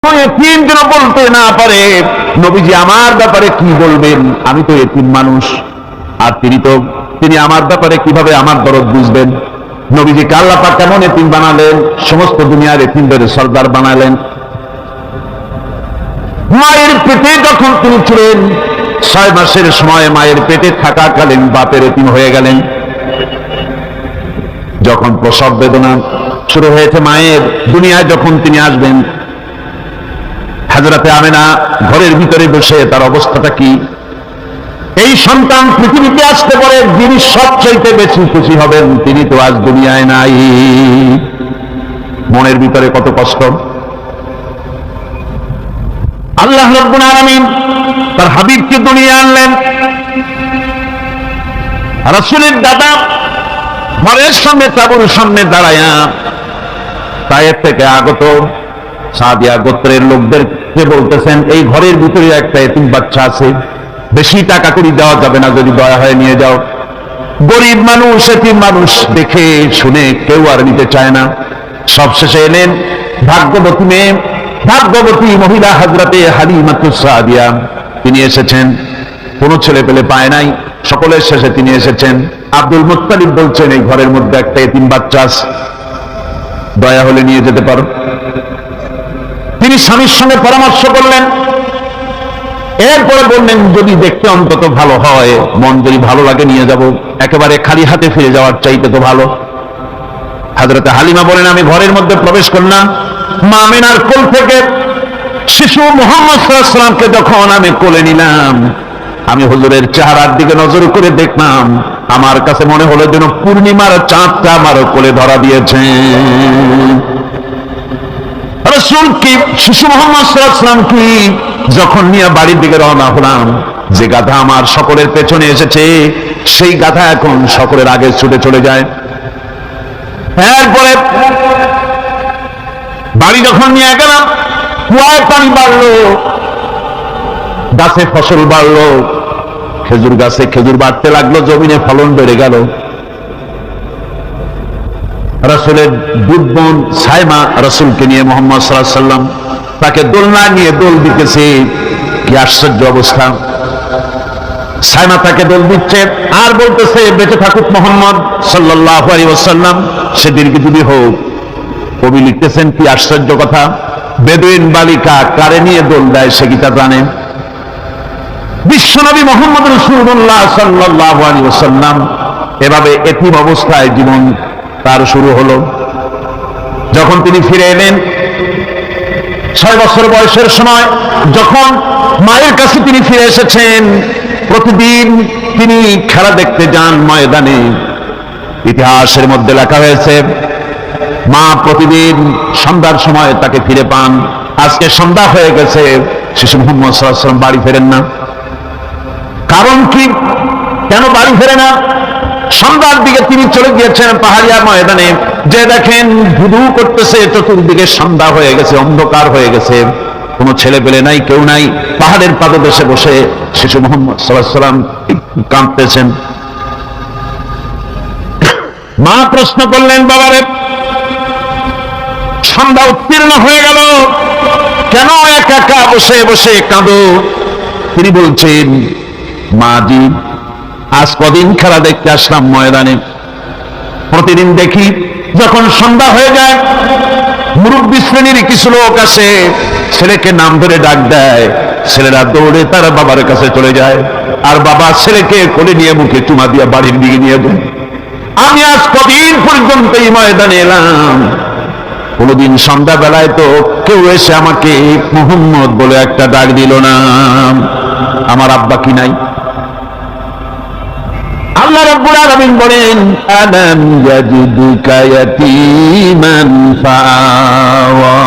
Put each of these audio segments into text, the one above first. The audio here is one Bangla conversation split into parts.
এতিম যেন বলতে না পারে নবীজি আমার ব্যাপারে কি বলবেন, আমি তো এতিম মানুষ, আর তিনি আমার ব্যাপারে কিভাবে আমার দরদ বুঝবেন। নবীজিকে আল্লাহ পাক কেমন এতিম বানালেন, সমস্ত দুনিয়ার এতিমদের সরদার বানালেন। মায়ের পেটে যখন তিনি ছিলেন 6 মাসের সময় মায়ের পেটে থাকাকালীন বাপের এতিম হয়ে গেলেন। যখন প্রসব বেদনা শুরু হয়েছে মায়ের, দুনিয়ায় যখন তিনি আসবেন, হযরতে আমেনা ঘরের ভিতরে বসে তার অবস্থাটা কি, এই সন্তান পৃথিবীতে আসতে পারে যিনি সবচাইতে বেশি খুশি হবেন তিনি তো আজ দুনিয়ায় নাই। মনের ভিতরে কত কষ্ট। আল্লাহ রাব্বুল আলামিন তার হাবিবকে দুনিয়ায় আনলেন। রাসূলের দাদা ঘরের সামনে তাঁবুর সামনে দাঁড়ায়া তায়েফ থেকে আগত সাদিয়া গোত্রের লোকদেরকে বলতেছেন, এই ঘরের ভিতরে একটা এতিম বাচ্চা আছে, বেশি টাকা করি দেওয়া যাবে না, যদি দয়া হয় নিয়ে যাও। গরিব মানুষ, এতিম মানুষ, দেখে শুনে কেউ আর নিতে চায় না। সবশেষে এলেন ভাগ্যবতী মেয়ে, ভাগ্যবতী মহিলা হযরতে হালিমাতুস সাদিয়া, তিনি এসেছেন। কোন ছেলে পেলে পায় নাই, সকলের শেষে তিনি এসেছেন। আব্দুল মুত্তালিব বলছেন, এই ঘরের মধ্যে একটা এতিম বাচ্চা আছে, দয়া হলে নিয়ে যেতে পারো। তিনি স্বামীর সঙ্গে পরামর্শ করলেন, এরপরে বললেন যদি দেখতে অন্তত ভালো হয়, মন যদি ভালো লাগে নিয়ে যাব, একেবারে খালি হাতে ফিরে যাওয়ার চাইতে তো ভালো। হযরতে হালিমা বলেন, আমি ঘরের মধ্যে প্রবেশ করলাম, মা আমিনার কোল থেকে শিশু মুহাম্মদ সাল্লাল্লাহু আলাইহি ওয়াসাল্লামকে যখন আমি কোলে নিলাম, আমি হুজুরের চেহারার দিকে নজর করে দেখলাম, আমার কাছে মনে হলো যেন পূর্ণিমার চাঁদটা আমার কোলে ধরা দিয়েছে। রাসূল কি শিশু মুহাম্মদ সাল্লাল্লাহু আলাইহি ওয়াসাল্লাম কি যখন নিয়ে বাড়ির দিকে রওনা হলাম, যে গাধা আমার সকলের পেছনে এসেছে সেই গাধা এখন সকলের আগে ছুটে চলে যায়। এরপরে বাড়ি যখন নিয়ে গেলাম, কুয়ায় পানি বাড়লো, গাছে ফসল বাড়লো, খেজুর গাছে খেজুর বাড়তে লাগলো, জমিনে ফলন বেড়ে গেল। রাসূলের দুধবোন সাইমা রাসূলকে নিয়ে মুহাম্মদ সাল্লাল্লাহু আলাইহি ওয়াসাল্লাম তাকে দোলনা নিয়ে দোল দিতেছে। কি আশ্চর্য অবস্থা! সাইমা তাকে দোল দিচ্ছে আর বলতেছে, বেঁচে থাকুক মুহাম্মদ সাল্লাল্লাহু আলাইহি ওয়াসাল্লাম, সে দীর্ঘজীবী হোক। কবি লিখতেছেন, কি আশ্চর্য কথা, বেদুইন বালিকা কারে নিয়ে দোল দেয় সে কি তা জানে? বিশ্বনবী মুহাম্মদ রাসূলুল্লাহ সাল্লাল্লাহু আলাইহি ওয়াসাল্লাম এভাবে এতিম অবস্থায় জীবন তার শুরু হলো। যখন তিনি ফিরে এলেন 6 বছর বয়সের সময়, যখন মায়ের কাছে তিনি ফিরে এসেছেন, প্রতিদিন তিনি খেলা দেখতে যান ময়দানে। ইতিহাসের মধ্যে লেখা হয়েছে, মা প্রতিদিন সন্ধ্যার সময় তাকে ফিরে পান। আজকে সন্ধ্যা হয়ে গেছে, শিশু মুহাম্মদ সাল্লাল্লাহু আলাইহি ওয়াসাল্লাম বাড়ি ফেরেন না। কারণ কি, কেন বাড়ি ফেরে না? সন্ধ্যার দিকে তিনি চলে গিয়েছেন পাহাড়িয়া ময়দানে, যে দেখেন ধুধু করতেছে, চতুর্দিকে সন্ধ্যা হয়ে গেছে, অন্ধকার হয়ে গেছে, কোনো ছেলে পেলে নাই, কেউ নাই। পাহাড়ের পাদদেশে বসে শিশু মুহাম্মদ সাল্লাল্লাহু আলাইহি ওয়াসাল্লাম কাঁদতেছেন। মা প্রশ্ন করলেন, বাবারে সন্ধ্যা উত্তীর্ণ হয়ে গেল, কেন একা একা বসে বসে কাঁদো? তিনি বলছেন, মা জি, আজ কদিন খেলা দেখতে আসলাম ময়দানে, প্রতিদিন দেখি যখন সন্ধ্যা হয়ে যায় মুরব্বী শ্রেণীর কিছু লোক আসে, ছেলেকে নাম ধরে ডাক দেয়, ছেলেরা দৌড়ে তার বাবার কাছে চলে যায়, আর বাবা ছেলেকে কোলে নিয়ে মুখে চুমা দিয়ে বাড়ির দিকে নিয়ে যায়। আমি আজ কদিন পর্যন্ত এই ময়দানে এলাম, কোনদিন সন্ধ্যা বেলায় তো কেউ এসে আমাকে মুহাম্মদ বলে একটা ডাক দিল না। আমার আব্বা কি নাই? আল্লাহ রাব্বুল আলামিন বলেন, আলাম ইয়াজিদুকা ইয়াতীমান ফাআওয়া,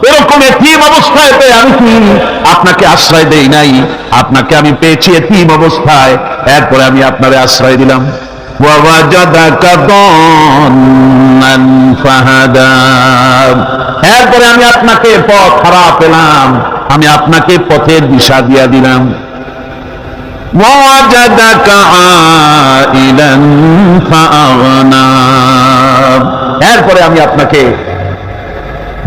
এরকম এতিম অবস্থায় পেয়ে আমি কি আপনাকে আশ্রয় দেই নাই? আপনাকে আমি পেয়েছি এতিম অবস্থায়, এরপরে আমি আপনারে আশ্রয় দিলাম। ওয়া ওয়াজাদাকা দান্নান ফাহাদা, এরপরে আমি আপনাকে পথ হারা পেলাম, আমি আপনাকে পথের দিশা দিয়া দিলাম। ওয়াজাদাকা আইলান ফাআগনা, এরপরে আমি আপনাকে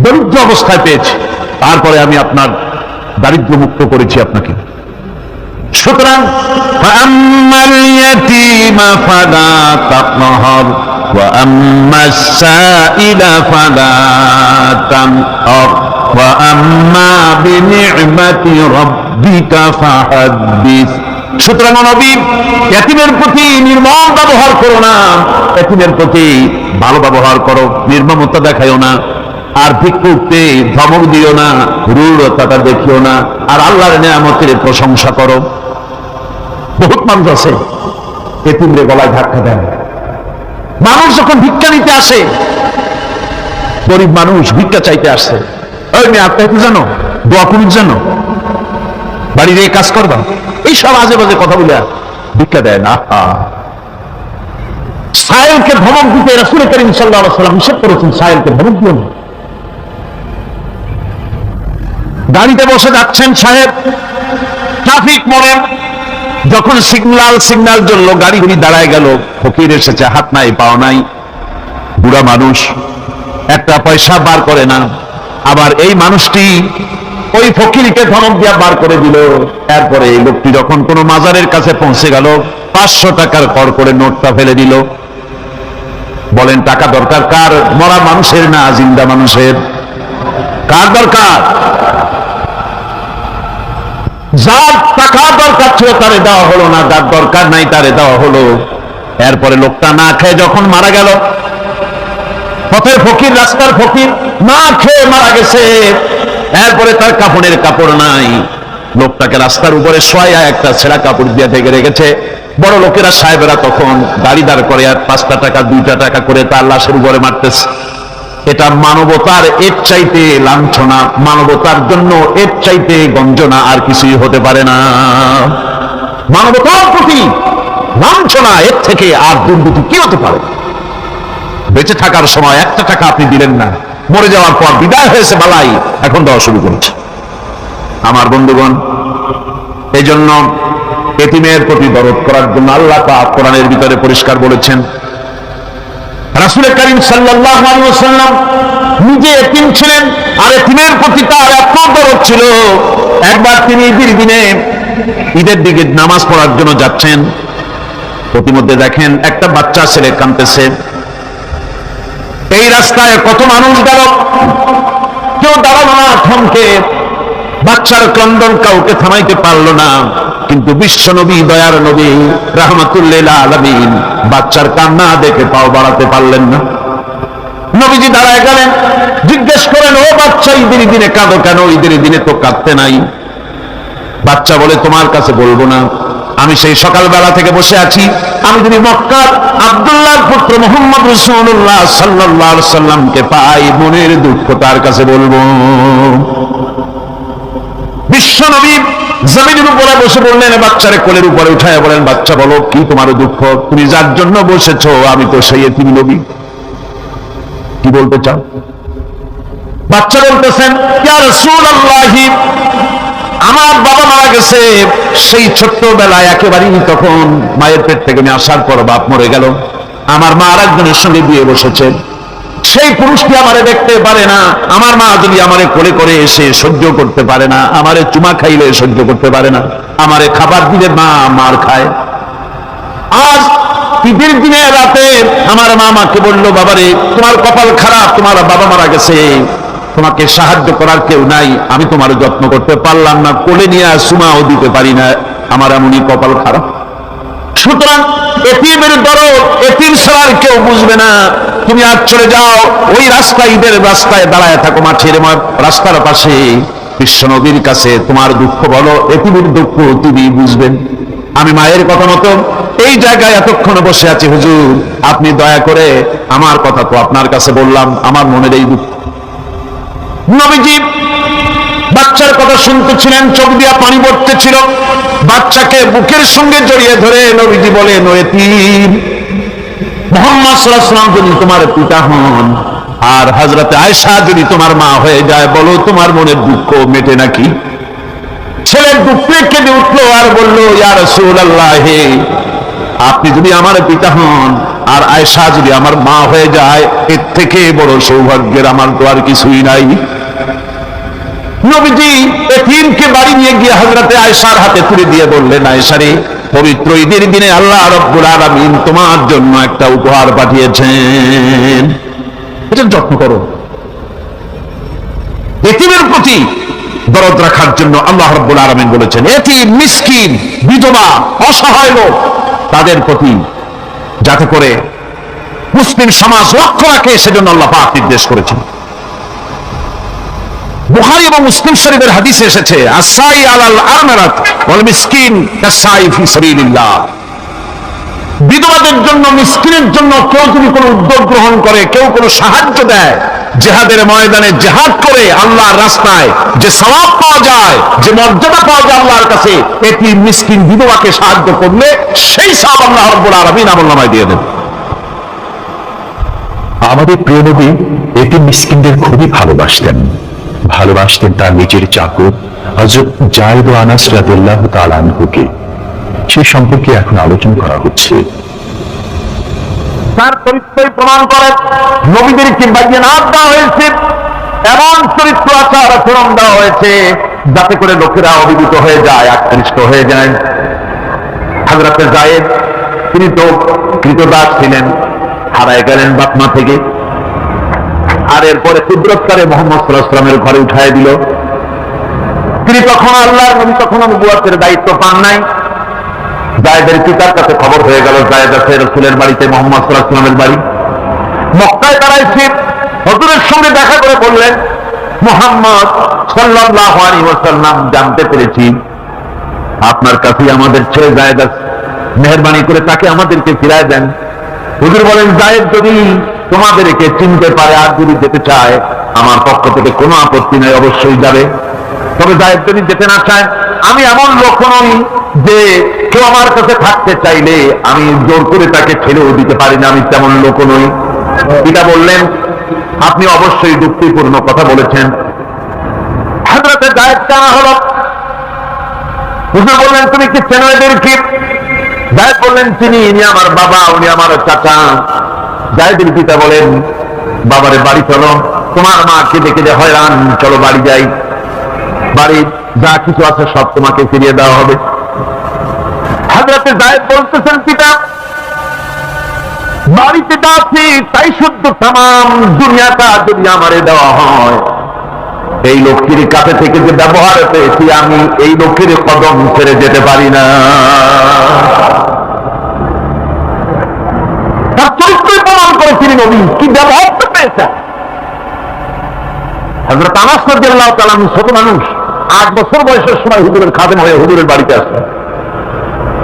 দরিদ্র অবস্থায় পেয়েছি, তারপরে আমি আপনার দারিদ্র মুক্ত করেছি আপনাকে। সুতরাং ফাআম্মাল ইয়াতীমা ফালা তাকহার ওয়া আম্মাস সাইলা ফালা তানহার ওয়া আম্মা বিনি'মাতি রাব্বিকা ফাহাদ্দিস। সুতরাং নবী, এতিমের প্রতি নির্মম ব্যবহার করো না, এতিমের প্রতি ভালো ব্যবহার করো, নির্মমতা দেখাইও না, আর ভিক্ষুককে ধমক দিও না, রূঢ়তাটা দেখিও না, আর আল্লাহর নিয়ামতের প্রশংসা করো। বহুত মানুষ আছে এতিমরে গলায় ধাক্কা দেয়। মানুষ যখন ভিক্ষা নিতে আসে, গরিব মানুষ ভিক্ষা চাইতে আসছে, ওই মেয়ে আত্মাহিত জানো, দোয়া করির জানো, বাড়ির এই কাজ করবা, এইসব আজে বাজে কথা বলে ভিক্ষা দেয় না। সায়েলকে ধমক দিতে রাসূল করিম সাল্লাল্লাহু আলাইহি ওয়াসাল্লাম নিষেধ করেছেন, সায়েলকে ধমক দিও না। গাড়িতে বসে যাচ্ছেন সাহেব, ট্রাফিক মোড়ে যখন সিগন্যাল জ্বলল, গাড়িগুলি দাঁড়ায় গেল, ফকির এসেছে, হাত নাই পাও নাই, বুড়া মানুষ, একটা পয়সা বার করে না। আবার এই মানুষটি ওই ফকিরকে ধমক দিয়া বার করে দিল। এরপরে এই লোকটি যখন কোনো মাজারের কাছে পৌঁছে গেল, 500 টাকার কর করে নোটটা ফেলে দিল। বলেন টাকা দরকার কার? মরা মানুষের না জিন্দা মানুষের? কার দরকার? যার টাকা দরকার ছিল তারে দেওয়া হলো না, যার দরকার নাই তারে দেওয়া হলো। এরপরে লোকটা না খেয়ে যখন মারা গেল, পথের ফকির, রাস্তার ফকির, না খেয়ে মারা গেছে। এরপরে তার কাপড়ের কাপড় নাই, লোকটাকে রাস্তার উপরে শোয়া একটা ছেঁড়া কাপড় দিয়ে ঢেকে রেখেছে। বড় লোকেরা সাহেবেরা তখন গাড়ি দাঁড় করে আর 5 টাকা 2 টাকা করে তার লাশের উপরে মারতেছে। এটা মানবতার এর চাইতে লাঞ্ছনা, মানবতার জন্য এর চাইতে গঞ্জনা আর কিছুই হতে পারে না। মানবতার প্রতি লাঞ্ছনা, এর থেকে আর দুর্নীতি কি হতে পারে? বেঁচে থাকার সময় 1 টাকা আপনি দিলেন না, মরে যাওয়ার পর বিদায় হয়েছে বালাই, এখন দেওয়া শুরু করেছে। আমার বন্ধুগণ, এই জন্য এতিমের প্রতি দরদ করার জন্য আল্লাহ পাক কোরআনের ভিতরে পরিষ্কার বলেছেন। রাসূল করিম সাল্লাল্লাহু আলাইহি ওয়াসাল্লাম নিজে এতিম ছিলেন, আর এতিমের প্রতি তার এত দরদ ছিল। একবার তিনি ঈদের দিনে, ঈদের দিকে নামাজ পড়ার জন্য যাচ্ছেন, প্রতিমধ্যে দেখেন একটা বাচ্চা ছেলে কাঁদতেছে। এই রাস্তায় কত মানুষ গেল, কেউ দাঁড়ালো না, থমকে। বাচ্চার ক্রন্দন কাউকে থামাইতে পারলো না, কিন্তু বিশ্ব নবী, দয়ার নবী, রাহমাতুল লিল আলামিন বাচ্চার কান্না দেখে পাও বাড়াতে পারলেন না। নবীজি দাঁড়ায় গেলেন, জিজ্ঞেস করেন, ও বাচ্চা, ঈদের দিনে কাঁদো কেন? ঈদের দিনে তো কাঁদতে নাই। বাচ্চা বলে, তোমার কাছে বলবো না, আমি সেই সকালবেলা থেকে বসে আছি, আমি যদি মক্কার আব্দুল্লাহর পুত্র মুহাম্মদ রাসূলুল্লাহ সাল্লাল্লাহু আলাইহি সাল্লামকে পাই, মনের দুঃখ তার কাছে বলবো। বিশ্ব নবী জমিনের উপরে বসে বললেন, বাচ্চারে কোলের উপরে উঠায় বলেন, বাচ্চা বলো কি তোমার দুঃখ? তুমি যার জন্য বসেছো আমি তো সেই এতিম নবী, কি বলতে চাও? বাচ্চা বলতেছেন, ইয়া রাসূলুল্লাহ, আমার বাবা মারা গেছে, সেই ছোট্টবেলায় একেবারেই তখন মায়ের পেট থেকে আমি আসার পর বাপ মরে গেল, আমার মা আরেকজনের সঙ্গে বিয়ে বসেছে, সেই পুরুষটি আমারে দেখতে পারে না, আমার মা যদি আমারে কোলে করে এসে সহ্য করতে পারে না, আমারে চুমা খাইলে সহ্য করতে পারে না, আমারে খাবার দিলে মা মার খায়। আজ ঈদের দিনে রাতে আমার মা আমাকে বলল, বাবারে তোমার কপাল খারাপ, তোমার বাবা মারা গেছে, তোমাকে সাহায্য করার কেউ নাই, আমি তোমার যত্ন করতে পারলাম না, কোলে নিয়ে চুমাও দিতে পারি না, আমার এমনই কপাল খারাপ। সুতরাং এতিমের দরদ এতিম ছাড়া আর কেউ বুঝবে না। তুমি আজ চলে যাও, ওই রাস্তায়, ঈদের রাস্তায় দাঁড়ায় থাকো, মাঠের রাস্তার পাশে, বিশ্ব নবীর কাছে তোমার দুঃখ বলো, এতিমের দুঃখ তিনি বুঝবেন। আমি মায়ের কথা মতো এই জায়গায় এতক্ষণ বসে আছি, হুজুর আপনি দয়া করে আমার কথা তো আপনার কাছে বললাম, আমার মনের এই দুঃখ। নবীজি বাচ্চার কথা শুনতেছিলেন, চোখ দিয়া পানি পড়তেছিল, বাচ্চাকে বুকের সঙ্গে জড়িয়ে ধরে নবীজি বলেন, ও এতিম, মুহাম্মদ সাল্লাল্লাহু আলাইহি ওয়াসাল্লাম যদি তোমার পিতা হন আর হযরতে আয়েশা যদি তোমার মা হয়ে যায়, বলো তোমার মনের দুঃখ মেটে নাকি? ছেলের দুঃখে কেঁদে উঠলো আর বলল, ইয়া রাসূলুল্লাহ, আপনি যদি আমার পিতা হন আর আয়েশা যদি আমার মা হয়ে যায়, এর থেকে বড় সৌভাগ্যের আমার তো আর কিছুই নাই। নবীজি এতিমকে বাড়ি নিয়ে গিয়ে হযরতে আয়েশার হাতে তুলে দিয়ে বললেন, আয়েশা রে, পবিত্র ঈদের দিনে আল্লাহ রাব্বুল আলামিন তোমার জন্য একটা উপহার পাঠিয়েছেন, এটা যত্ন করো। এতিমের প্রতি দরদ রাখার জন্য আল্লাহ রাব্বুল আলামিন বলেছেন, এতিম, মিসকিন, বিধবা, অসহায় লোক, তাদের প্রতি যাতে করে মুসলিম সমাজ লক্ষ্য রাখে, সেজন্য আল্লাহ পাক নির্দেশ করেছেন। বুখারী এবং মুসলিম শরীফের হাদিসে এসেছে, আসাই আলাল আরমারাত ওয়াল মিসকিন কাসাই ফি সাবিলিল্লাহ। বিধবাদের জন্য, মিসকিনের জন্য কেউ যদি কোনো উদ্যোগ গ্রহণ করে, কেউ কোনো সাহায্য দেয়, জিহাদের ময়দানে জিহাদ করে আল্লাহর রাস্তায় যে সওয়াব পাওয়া যায়, যে মর্যাদা পাওয়া যায় আল্লাহর কাছে, এতিম, মিসকিন, বিধবাকে সাহায্য করলে সেই সওয়াব আল্লাহ রাব্বুল আলামিন আমলনামায় দিয়ে দেন। আমাদের প্রিয় নবী এতিম মিসকিনদের খুবই ভালোবাসতেন তার নিজের চাকর হযরত যায়েদ ও আনাস রাদিয়াল্লাহু তাআলা আনহুকে। সেই সম্পর্কে এখন আলোচনা করা হচ্ছে। তার চরিত্রই প্রমাণ করে নবীদেরকে বায়নাত দেওয়া হয়েছে, এমন চরিত্র আচার আচরণ দেওয়া হয়েছে যাতে করে লোকেরা অভিভূত হয়ে যায়, আকৃষ্ট হয়ে যায়। হযরতে যায়েদ তিনি তো কৃতদাস ছিলেন, হারায় গেলেন বাপ মা থেকে, আর এরপরে কুদরতকারে মুহাম্মদ সাল্লাল্লাহু আলাইহি ওয়াসাল্লামের ঘরে উঠায় দিল। তিনি তখন আল্লাহর নবী, তখন নবুয়তের দায়িত্ব পান নাই। যায়েদের পিতার কাছে খবর হয়ে গেল, যায়েদ আছে রাসূলের বাড়িতে, মুহাম্মদ সাল্লাল্লাহু আলাইহি ওয়াসাল্লামের বাড়ি। মক্কায় দাঁড়াইছে, হুজুরের সঙ্গে দেখা করে বললেন, মুহাম্মদ সাল্লাল্লাহু আলাইহি ওয়াসাল্লাম, জানতে পেরেছি আপনার কাছে আমাদের ছেলে যায়েদ আছে, মেহেরবানি করে তাকে আমাদেরকে ফিরায় দেন। হুজুর বলেন, যায়েদ যদি তোমাদেরকে চিনতে পারে আর যদি যেতে চায়, আমার পক্ষ থেকে কোনো আপত্তি নাই, অবশ্যই যাবে। তবে যায়েদ যদি যেতে না চায়, আমি এমন লোক নই যে কেউ আমার কাছে থাকতে চাইলে আমি জোর করে তাকে ছেড়েও দিতে পারি না, আমি তেমন লোক নই। পিতা বললেন, আপনি অবশ্যই যুক্তিপূর্ণ কথা বলেছেন। হযরতে যায়েদ জানা হলো। হুজুর বললেন, তুমি কি চেনো এদেরকে? যায়েদ বললেন, চিনি, ইনি আমার বাবা, উনি আমার চাচা। যায়েদের পিতা বলেন, বাবারে বাড়ি চলো, তোমার মা কেঁদে কেঁদে হয়রান, চলো বাড়ি যাই, বাড়ি যা কিছু আছে সব তোমাকে ফিরিয়ে দেওয়া হবে। হযরতে যায়েদ বলতেছেন, পিতা বাড়িতে যাচ্ছি তাই শুদ্ধ, তামাম দুনিয়াটা যদি আমারে দেওয়া হয়, এই লোকটির কাছে থেকে যে ব্যবহার পেয়েছি, আমি এই লোকের কদম ছেড়ে যেতে পারি না। তার চরিত্রই প্রমাণ করে তিনি নবী কি ব্যবহার পেয়েছেন। হযরত আনাস রাদিয়াল্লাহু তাআলা ছোট মানুষ, 8 বছর বয়সের সময় হুজুরের খাদেম হয়ে হুজুরের বাড়িতে আসলেন।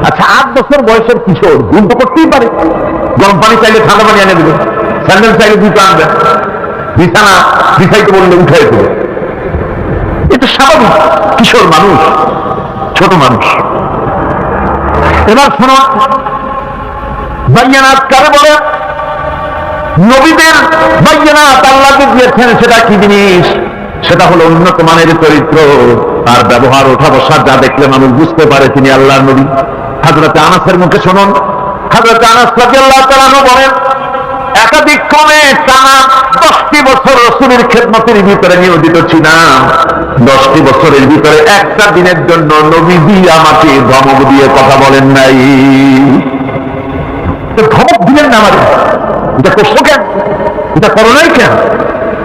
আচ্ছা, 8 বছর বয়সের কিশোর ভুল তো করতেই পারে, গরম পানি চাইলে ঠান্ডা পানি এনে দেবে, স্যান্ডেল চাইলে জুতো আনবে, বিছানা বিছাইতে বললে উঠাই দেবে, এটা স্বাভাবিক। কিশোর মানুষ, ছোট মানুষ। এবার শোনো, বায়নাত কারে বলে? নবীদের বায়নাত আল্লাহকে দিয়েছেন, সেটা কি জিনিস? সেটা হলো উন্নত মানের চরিত্র, তার ব্যবহার, ওঠা বসা যা দেখলে মানুষ বুঝতে পারে তিনি আল্লাহর নবী। হযরতে আনাসের মুখে শুনুন, হযরতে আনাস রাদিয়াল্লাহু তাআলা বলেন, একাধিক ক্রমে টানা 10টি বছর রাসূলের খেদমতের ভিতরে নিয়োজিত ছিলাম। 10টি বছরের ভিতরে একটা দিনের জন্য নবীজি আমাকে ধমক দিয়ে কথা বলেন নাই। ধমক দিলেন না আমাদের, এটা করছো কেন, এটা করো নাই কেন?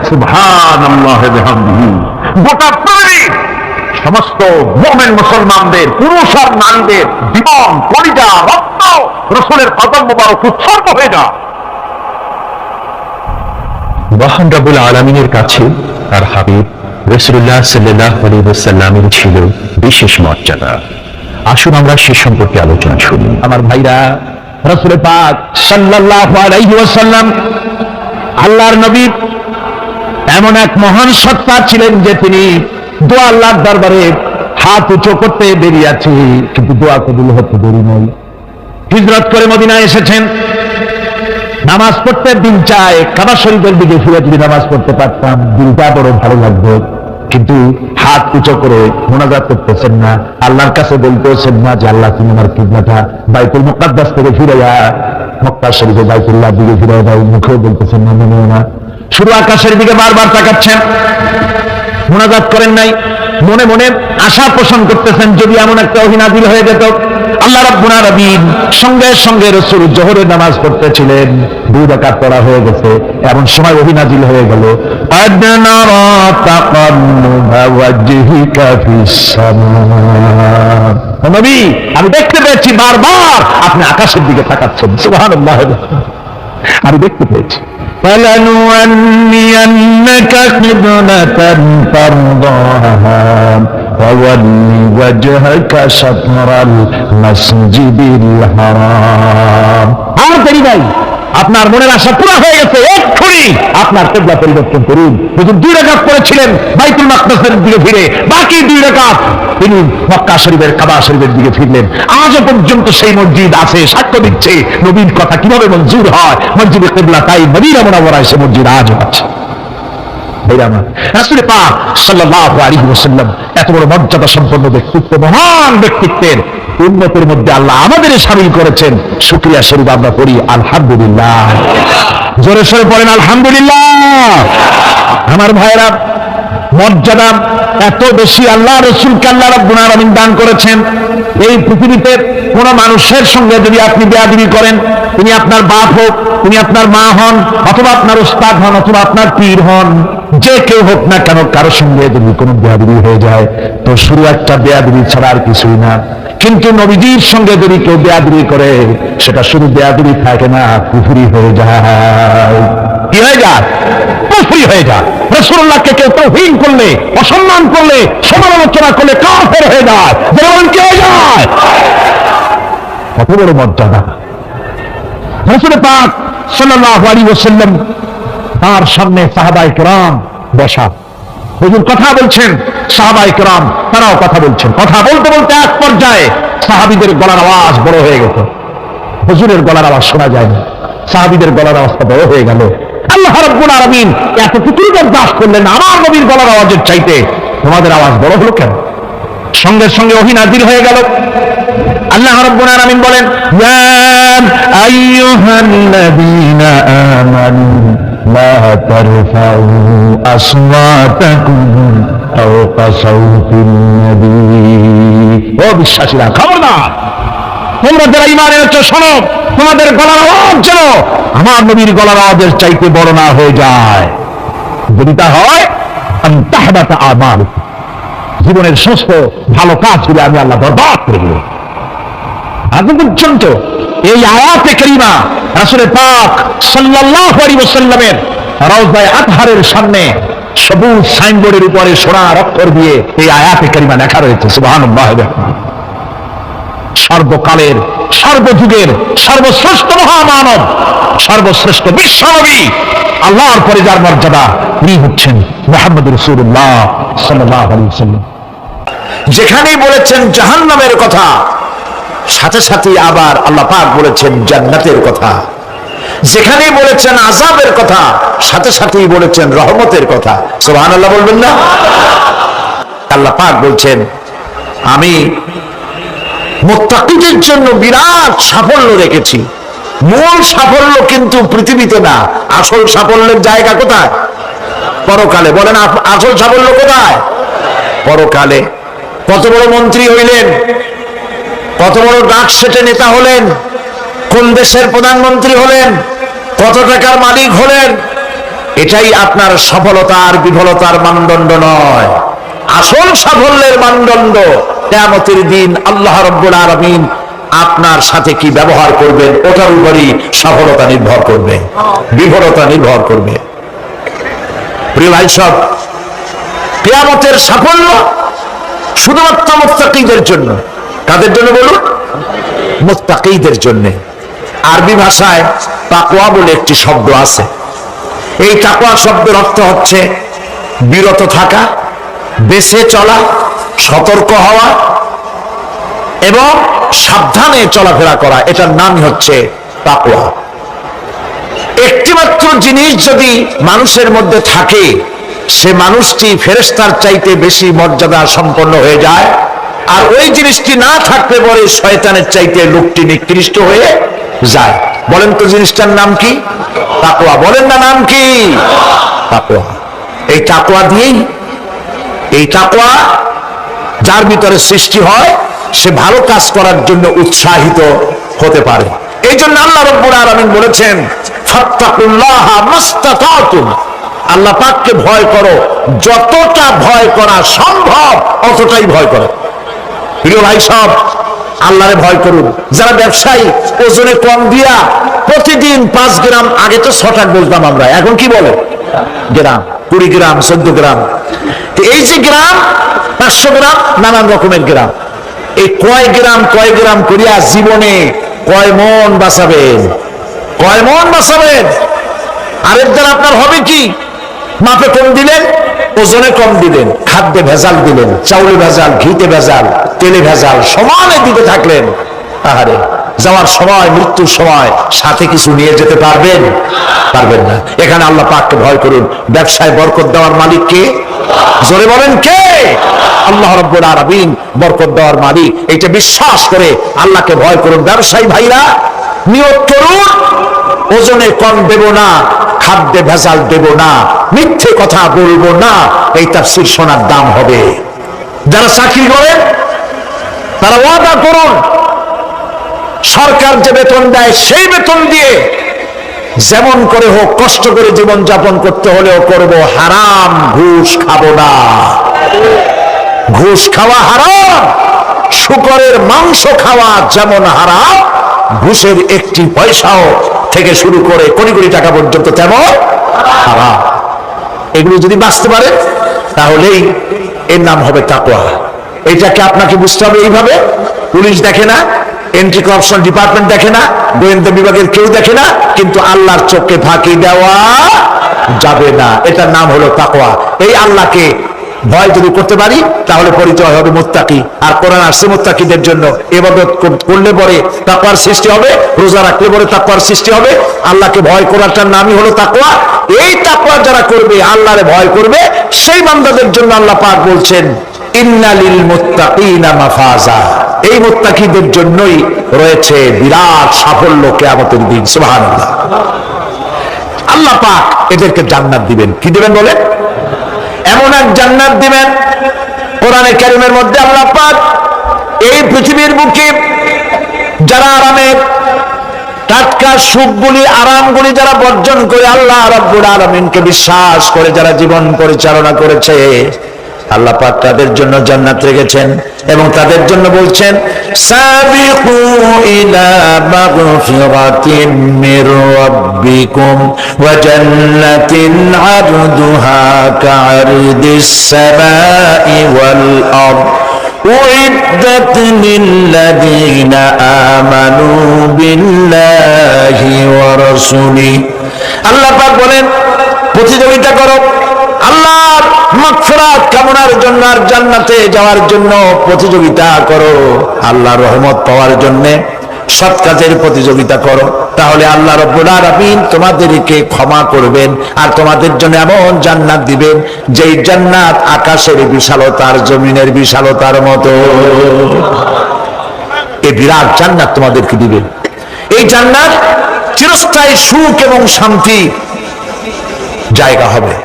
সুবহানাল্লাহ বিহামদিহি। গোটা পৃথিবী সমস্ত মুমিন মুসলমানদের, পুরুষ আর নারীদের জীবন, কলিজা, রক্ত রাসূলের কদম মোবারক উৎসর্গ হয়ে যায়। মহান রব্বুল আলামিনের কাছে তার হাবিব রাসূলুল্লাহ সাল্লাল্লাহু আলাইহি ওয়াসাল্লামের ছিল বিশেষ মর্যাদা। আসুন আমরা সে সম্পর্কে আলোচনা শুনি। আমার ভাইরা, রাসূল পাক সাল্লাল্লাহু আলাইহি ওয়াসাল্লাম আল্লাহর নবী এমন এক মহান সত্তা ছিলেন যে তিনি দোয়া আল্লাহর দরবারে হাত উঁচু করতে দেরি আছে, কিন্তু দোয়া কবুল হতে দেরি নয়। হিজরত করে মদিনায় এসেছেন, নামাজ পড়তে দিন চায়, কাবা শরীফের দিকে ফিরে যদি নামাজ পড়তে পারতাম দিলটা বড় ভালো লাগতো। কিন্তু হাত উঁচু করে মোনাজাত করতেছেন না, আল্লাহর কাছে বলতেছেন না যে আল্লাহ তুমি আমার কিবলাটা বাইতুল মুকাদ্দাস থেকে ফিরাইয়া মক্কা শরীফে বাইতুল্লাহ দিকে ফিরাইয়া দাও, মুখেও বলতেছেন না, মনেও না, শুধু আকাশের দিকে বারবার তাকাচ্ছেন, মোনাজাত করেন নাই, মনে মনে আশা পোষণ করতেছেন যদি এমন একটা ওহী নাযিল হয়ে যেত। আল্লাহ রাব্বুল আলামিন সঙ্গে সঙ্গে রাসূল যোহরের নামাজ পড়তেছিলেন, 2 রাকাত পড়া হয়ে গেছে, এমন সময় ওহী নাযিল হয়ে গেল, قد نرى تقلب وجهك في السماء, নবী আমি দেখতে পেয়েছি বারবার আপনি আকাশের দিকে তাকাচ্ছেন, সুবহানাল্লাহ, আমি দেখতে পেয়েছি। فلنولينك قبلة ترضاها فول وجهك شطر المسجد الحرام। আর দেরি নাই, আপনার মনের আশা পুরো হয়ে গেছে, এক্ষুনি আপনার কিবলা পরিবর্তন করুন। হুজুর 2 রাকাত পড়েছিলেন বাইতুল মাকদাসের দিকে ফিরে, বাকি 2 রাকাত তিনি মক্কা শরীফের কাবা শরীফের দিকে ফিরলেন। আজও পর্যন্ত সেই মসজিদ আছে, সাক্ষ্য দিচ্ছে নবীর কথা কিভাবে মঞ্জুর হয়। মসজিদে কিবলা তাই মদিনা মুনাওয়ারায় সে মসজিদ আজও আছে। রাসূল পাক সাল্লাল্লাহু আলাইহি ওয়াসাল্লাম এত বড় মর্যাদা সম্পন্ন ব্যক্তিত্ব, মহান ব্যক্তিত্বের উম্মতের মধ্যে আল্লাহ আমাদের শামিল করেছেন। শুকরিয়া স্বরূপ আমরা পড়ি আলহামদুলিল্লাহ, জোরে সোরে পড়েন আলহামদুলিল্লাহ। আমার ভাইরা, মর্যাদা এত বেশি আল্লাহ রাসূলকে আল্লাহ রাব্বুল আলামিন দান করেছেন। এই পৃথিবীতে কোন মানুষের সঙ্গে যদি আপনি বেয়াদবি করেন, তিনি আপনার বাপ হোক, তিনি আপনার মা হন, অথবা আপনার উস্তাদ হন, অথবা আপনার পীর হন, যে কেউ হোক না কেন, কারোর সঙ্গে যদি কোনো বেয়াদবি হয়ে যায় তো শুরু একটা বেয়াদবি ছাড়া আর কিছুই না। কিন্তু নবীজির সঙ্গে যদি কেউ বেয়াদবি করে, সেটা শুধু বেয়াদবি থাকে না, কুফরি হয়ে যায়। কি হয়ে যায়? কুফরি হয়ে যায়। রাসূলুল্লাহকে কেউ তাওহীন করলে, অসম্মান করলে, সমালোচনা করলে কাফের হয়ে যায়। যেমন কি হয়ে যায়? কত বড় মর্যাদা! রাসূল পাক সাল্লাল্লাহু আলাইহি ওয়াসাল্লাম তার সামনে সাহাবায়ে কেরাম বসা, হুজুর কথা বলছেন, সাহাবায়ে কেরাম তারাও কথা বলছেন। কথা বলতে বলতে এক পর্যায়ে সাহাবীদের গলার আওয়াজ বড় হয়ে গেল, হুজুরের গলার আওয়াজ শোনা যায় না, সাহাবীদের গলার আওয়াজটা বড় হয়ে গেল। আল্লাহ রাব্বুল আলামিন এতটুকু বরদাস্ত করলেন, আমার নবীর গলার আওয়াজের চাইতে তোমাদের আওয়াজ বড় হলো কেন? সঙ্গে সঙ্গে ওহী নাযিল হয়ে গেল। আল্লাহ রাব্বুল আলামিন বলেন, ইয়া আইয়ুহাল্লাযীনা আমানু লা তারফাউ আসওয়াতাকুম ফাওকা সাওতিন নবী। ও বিশ্বাসীরা, খবরদার, তোমরা যারা ঈমান এনেছো শোনো, তোমাদের গলার আওয়াজ যেন আমার নবীর গলার আওয়াজের চাইতে বড় না হয়ে যায়। যদি তা হয়, আন তাহবাতা আমালুকুম, জীবনের সমস্ত ভালো কাজগুলো আমি আল্লাহ বরবাদ করে দেব। আজ পর্যন্ত এই আয়াতে কারিমা রাসূল পাক সাল্লাল্লাহু আলাইহি ওয়াসাল্লামের রওজায়ে আতহারের সামনে সবুজ সাইনবোর্ডের উপরে সোনার অক্ষর দিয়ে এই আয়াতে কারিমা লেখা রয়েছে, সুবহানাল্লাহ। সর্বকালের, সর্বযুগের সর্বশ্রেষ্ঠ মহামানব, সর্বশ্রেষ্ঠ বিশ্বনবী, আল্লাহর পরে যার মর্যাদা, তিনি হচ্ছেন মুহাম্মদ রাসূলুল্লাহ সাল্লাল্লাহু আলাইহি ওয়াসাল্লাম। যেখানেই বলেছেন জাহান্নামের কথা, সাথে সাথে আবার আল্লাহ পাক বলেছেন জান্নাতের কথা। যেখানেই বলেছেন আযাবের কথা, সাথে সাথেই বলেছেন রহমতের কথা। সুবহানাল্লাহ বলবেন না? আল্লাহ পাক বলছেন, আমি মুত্তাকিদের জন্য বিরাট সাফল্য রেখেছি। মূল সাফল্য কিন্তু পৃথিবীতে না, আসল সাফল্যের জায়গা কোথায়? পরকালে। বলেন, আসল সাফল্য কোথায়? পরকালে। কত বড় মন্ত্রী হইলেন, কত বড় ডাক সেটে নেতা হলেন, কোন দেশের প্রধানমন্ত্রী হলেন, কত টাকার মালিক হলেন, এটাই আপনার সফলতার বিফলতার মানদণ্ড নয়। আসল সাফল্যের মানদণ্ড কিয়ামতের দিন আল্লাহ রাব্বুল আলামিন আপনার সাথে কি ব্যবহার করবেন, ওটার উপরই সফলতা নির্ভর করবে, বিফলতা নির্ভর করবে। প্রিয় ভাই সব, কিয়ামতের সাফল্য শুধুমাত্র মুত্তাকিদের জন্য। কাদের জন্য বলুন? মুত্তাকিদের জন্য। আরবি ভাষায় তাকওয়া বলে একটি শব্দ আছে। এই তাকওয়া শব্দের অর্থ হচ্ছে বিরত থাকা, বেঁচে চলা, সতর্ক হওয়া এবং সাবধানে চলাফেরা করা। এটার নামই হচ্ছে তাকওয়া। একটিমাত্র জিনিস যদি মানুষের মধ্যে থাকে, সে মানুষটি ফেরেশতার চাইতে বেশি মর্যাদা সম্পন্ন হয়ে যায়, আর ওই জিনিসটি না থাকলে পরে শয়তানের চাইতে লোকটি নিকৃষ্ট হয়ে যায়। বলেন তো জিনিসটার নাম কি? তাকওয়া। বলেন না নাম কি? তাকওয়া। এই তাকওয়া দিয়েই, এই তাকওয়া যার ভিতরে সৃষ্টি হয় সে ভালো কাজ করার জন্য উৎসাহিত হতে পারে। এই জন্য আল্লাহ রাব্বুল আলামিন বলেছেন ফাত্তাকুল্লাহা মাস্তাতাতুম, আল্লাহ পাককে ভয় করো, যতটা ভয় করা সম্ভব অতটাই ভয় করো। প্রিয় ভাই সব, আল্লাহরে ভয় করুন। যারা ব্যবসায়ী ওজনে কম দিয়া প্রতিদিন 5 গ্রাম, আগে তো 6 টাকা বলতাম আমরা, এখন কি বলে গ্রাম, 20 গ্রাম, 14 গ্রাম। এই যে গ্রাম, 500 গ্রাম, নানান রকমের গ্রাম, এই কয় গ্রাম করিয়া জীবনে কয় মন বাঁচাবেন? কয় মন বাঁচাবেন? আরেক দ্বারা আপনার হবে কি? মাপে কম দিলেন, ওজনে কম দিলেন, খাদ্যে ভেজাল দিলেন, চাউলে ভেজাল, ঘিতে ভেজাল, তেলে ভেজাল, সমানে দিতে থাকলেন। আহারে, যাওয়ার সময়, মৃত্যুর সময় সাথে কিছু নিয়ে যেতে পারবেন? পারবেন না। এখানে আল্লাহ পাককে ভয় করুন। ব্যবসায় বরকত দেওয়ার মালিক কে? জোরে বলেন কে? আল্লাহ রাব্বুল আলামিন বরকত দেওয়ার মালিক। এটা বিশ্বাস করে আল্লাহকে ভয় করুন। ব্যবসায়ী ভাইরা নিয়ত করুন, ওজনে কম দেব না, খাদ্যে ভেজাল দেব না, মিথ্যে কথা বলবো না, এই তাফসীর শোনার দাম হবে। যারা চাকরি করেন তারা ওয়াদা করুন, সরকার যে বেতন দেয় সেই বেতন দিয়ে যেমন করে হোক কষ্ট করে জীবন যাপন করতে হলেও করব, হারাম ঘুষ খাবো না। ঘুষ খাওয়া হারাম, শূকরের মাংস খাওয়া যেমন হারাম, ঘুষের একটি পয়সাও থেকে শুরু করে কোটি কোটি টাকা পর্যন্ত তেমন হারাম। এগুলো যদি বাঁচতে পারে তাহলেই এর নাম হবে তাকওয়া। এটাকে আপনাকে বুঝতে হবে এইভাবে। পুলিশ দেখে না, এন্ট্রি করাপশন ডিপার্টমেন্ট দেখে না, গোয়েন্দা বিভাগের কেউ দেখে না, কিন্তু আল্লাহর চোখে ফাঁকি দেওয়া যাবে না। এটার নাম হলো তাকওয়া। এই আল্লাহকে ভয় যদি করতে পারি তাহলে পরিচয় হবে মুত্তাকি। আর কোরআন আসছে মুত্তাকিদের জন্য। ইবাদত করলে পরে তাকওয়ার সৃষ্টি হবে, রোজা রাখলে পরে তাকওয়ার সৃষ্টি হবে। আল্লাহকে ভয় করাটার নামই হলো তাকওয়া। এই তাকওয়া যারা করবে, আল্লাহরে ভয় করবে, সেই বান্দাদের জন্য আল্লাহ পাক বলছেন ইন্নালিল মুত্তাকিনা মাফাজা। এই মুত্তাকিদের জন্যই রয়েছে বিরাট সাফল্য কিয়ামতের দিন। সুবহানাল্লাহ। আল্লাহ পাক এদেরকে জান্নাত দিবেন। কি দিবেন বলে? এমন এক জান্নাত দিবেন, কোরআনে কারীমের মধ্যে আল্লাহ পাক এই পৃথিবীর বুকে যারা আরামের টাটকা সুখগুলি, আরামগুলি যারা বর্জন করে আল্লাহ রাব্বুল আলামিনকে বিশ্বাস করে যারা জীবন পরিচালনা করেছে, আল্লাহ পাক তাদের জন্য জান্নাত রেখেছেন এবং তাদের জন্য বলছেন সাবিকু ইলা মাগফিরাতিন মির রাব্বিকুম ওয়া জান্নাতিন আরদুহা কা'আরদিস সামাই ওয়াল আরদ উইদ্দাত লিল্লাযীনা আমানু বিল্লাহি ওয়া রাসূলিহি। আল্লাহ পাক বলেন প্রতিযোগিতা করো আল্লাহর মাগফিরাত কামনার জন্য আর জান্নাতে যাওয়ার জন্য প্রতিযোগিতা করো। আল্লাহর রহমত পাওয়ার জন্য সৎ কাজের প্রতিযোগিতা করো, তাহলে আল্লাহ রাব্বুল আলামিন তোমাদেরকে ক্ষমা করবেন আর তোমাদের জন্য এমন জান্নাত দিবেন যেই জান্নাত আকাশের বিশালতার, জমিনের বিশালতার মতো। এই বিরাট জান্নাত তোমাদেরকে দিবেন। এই জান্নাত চিরস্থায়ী সুখ এবং শান্তি জায়গা হবে।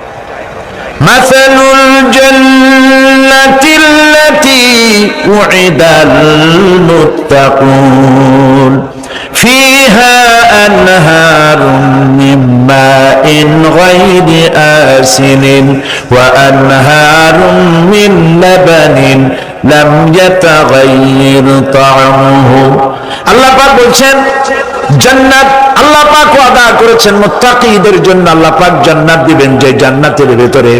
مثل الجنة التي وعد المتقون فيها أنهار من ماء غير آسن وأنهار من لبن لم يتغير طعمه। আল্লাহ পাক বলছেন জান্নাত আল্লাহ পাক ওয়াদা করেছেন মুত্তাকিদের জন্য। আল্লাহ পাক জান্নাত দিবেন যে জান্নাতের ভেতরে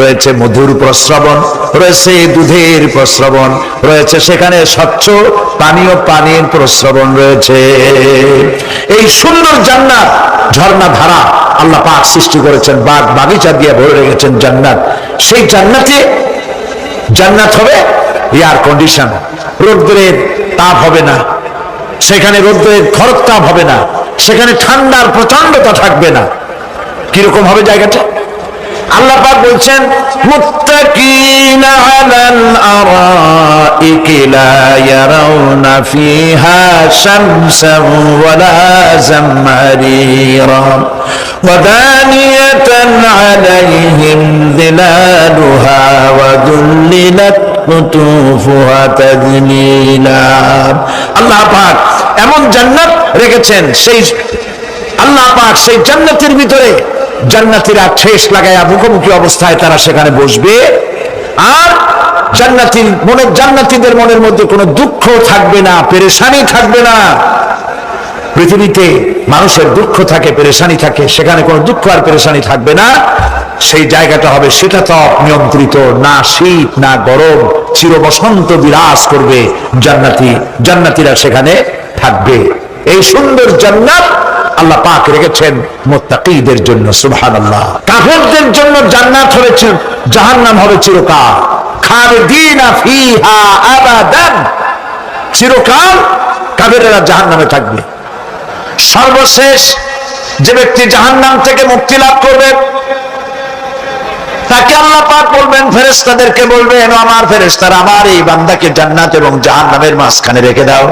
রয়েছে মধুর প্রস্রবণ, রয়েছে দুধের প্রস্রবণ, রয়েছে সেখানে স্বচ্ছ পানীয় পানির প্রস্রবণ রয়েছে। এই সুন্দর জান্নাত, ঝর্ণা ধারা আল্লাহ পাক সৃষ্টি করেছেন, বাগ বাগিচা দিয়ে ভরে রেখেছেন জান্নাত। সেই জান্নাতে জান্নাত হবে এয়ার কন্ডিশন, রোদ্রের তাপ হবে না সেখানে, রোদ্রের খরতাপ হবে না সেখানে, ঠান্ডার প্রচন্ডতা থাকবে না। কিরকম হবে জায়গাটা? আল্লাহ পাক বলছেন মুত্তাকিনা আলাল আরাইকি লা ইয়ারাউনা ফিহা শামসান ওয়ালা জামহারিরা ওয়াদানিয়াতান আলাইহিম যিলালুহা ওয়া দুল্লিলাত কুতুফুহা তাযলিলা। আল্লাহ পাক এমন জান্নাত রেখেছেন, সেই আল্লাহ পাক সেই জান্নাতের ভিতরে জান্নাতীরা ঠেস লাগায়া মুখোমুখি অবস্থায় তারা সেখানে বসবে, আর জান্নাতীদের মনের মধ্যে কোনো দুঃখ থাকবে না, পেরেশানি থাকবে না। পৃথিবীতে মানুষের দুঃখ থাকে, পেরেশানি থাকে, সেখানে কোনো দুঃখ আর পেরেশানি থাকবে না। সেই জায়গাটা হবে শীতাতপ নিয়ন্ত্রিত, না শীত না গরম, চির বসন্ত বিরাজ করবে। জান্নাতীরা সেখানে থাকবে। এই সুন্দর জান্নাত আল্লাহ পাক রেখেছেন মুত্তাকীদের জন্য। সুবহানাল্লাহ। কাফেরদের জন্য জান্নাত হয়েছে, জাহান্নাম হবে চিরকাল। খালিদিনা ফিহা আবাদান, চিরকাল কাফেররা জাহান্নামে থাকবে। সর্বশেষ যে ব্যক্তি জাহান্নাম থেকে মুক্তি লাভ করবে তাকে আল্লাহ পাক বলবেন, ফেরেশতাদেরকে বলবেন, আমার ফেরেশতারা আমার এই বান্দাকে জান্নাত এবং জাহান্নামের মাঝখানে রেখে দাও।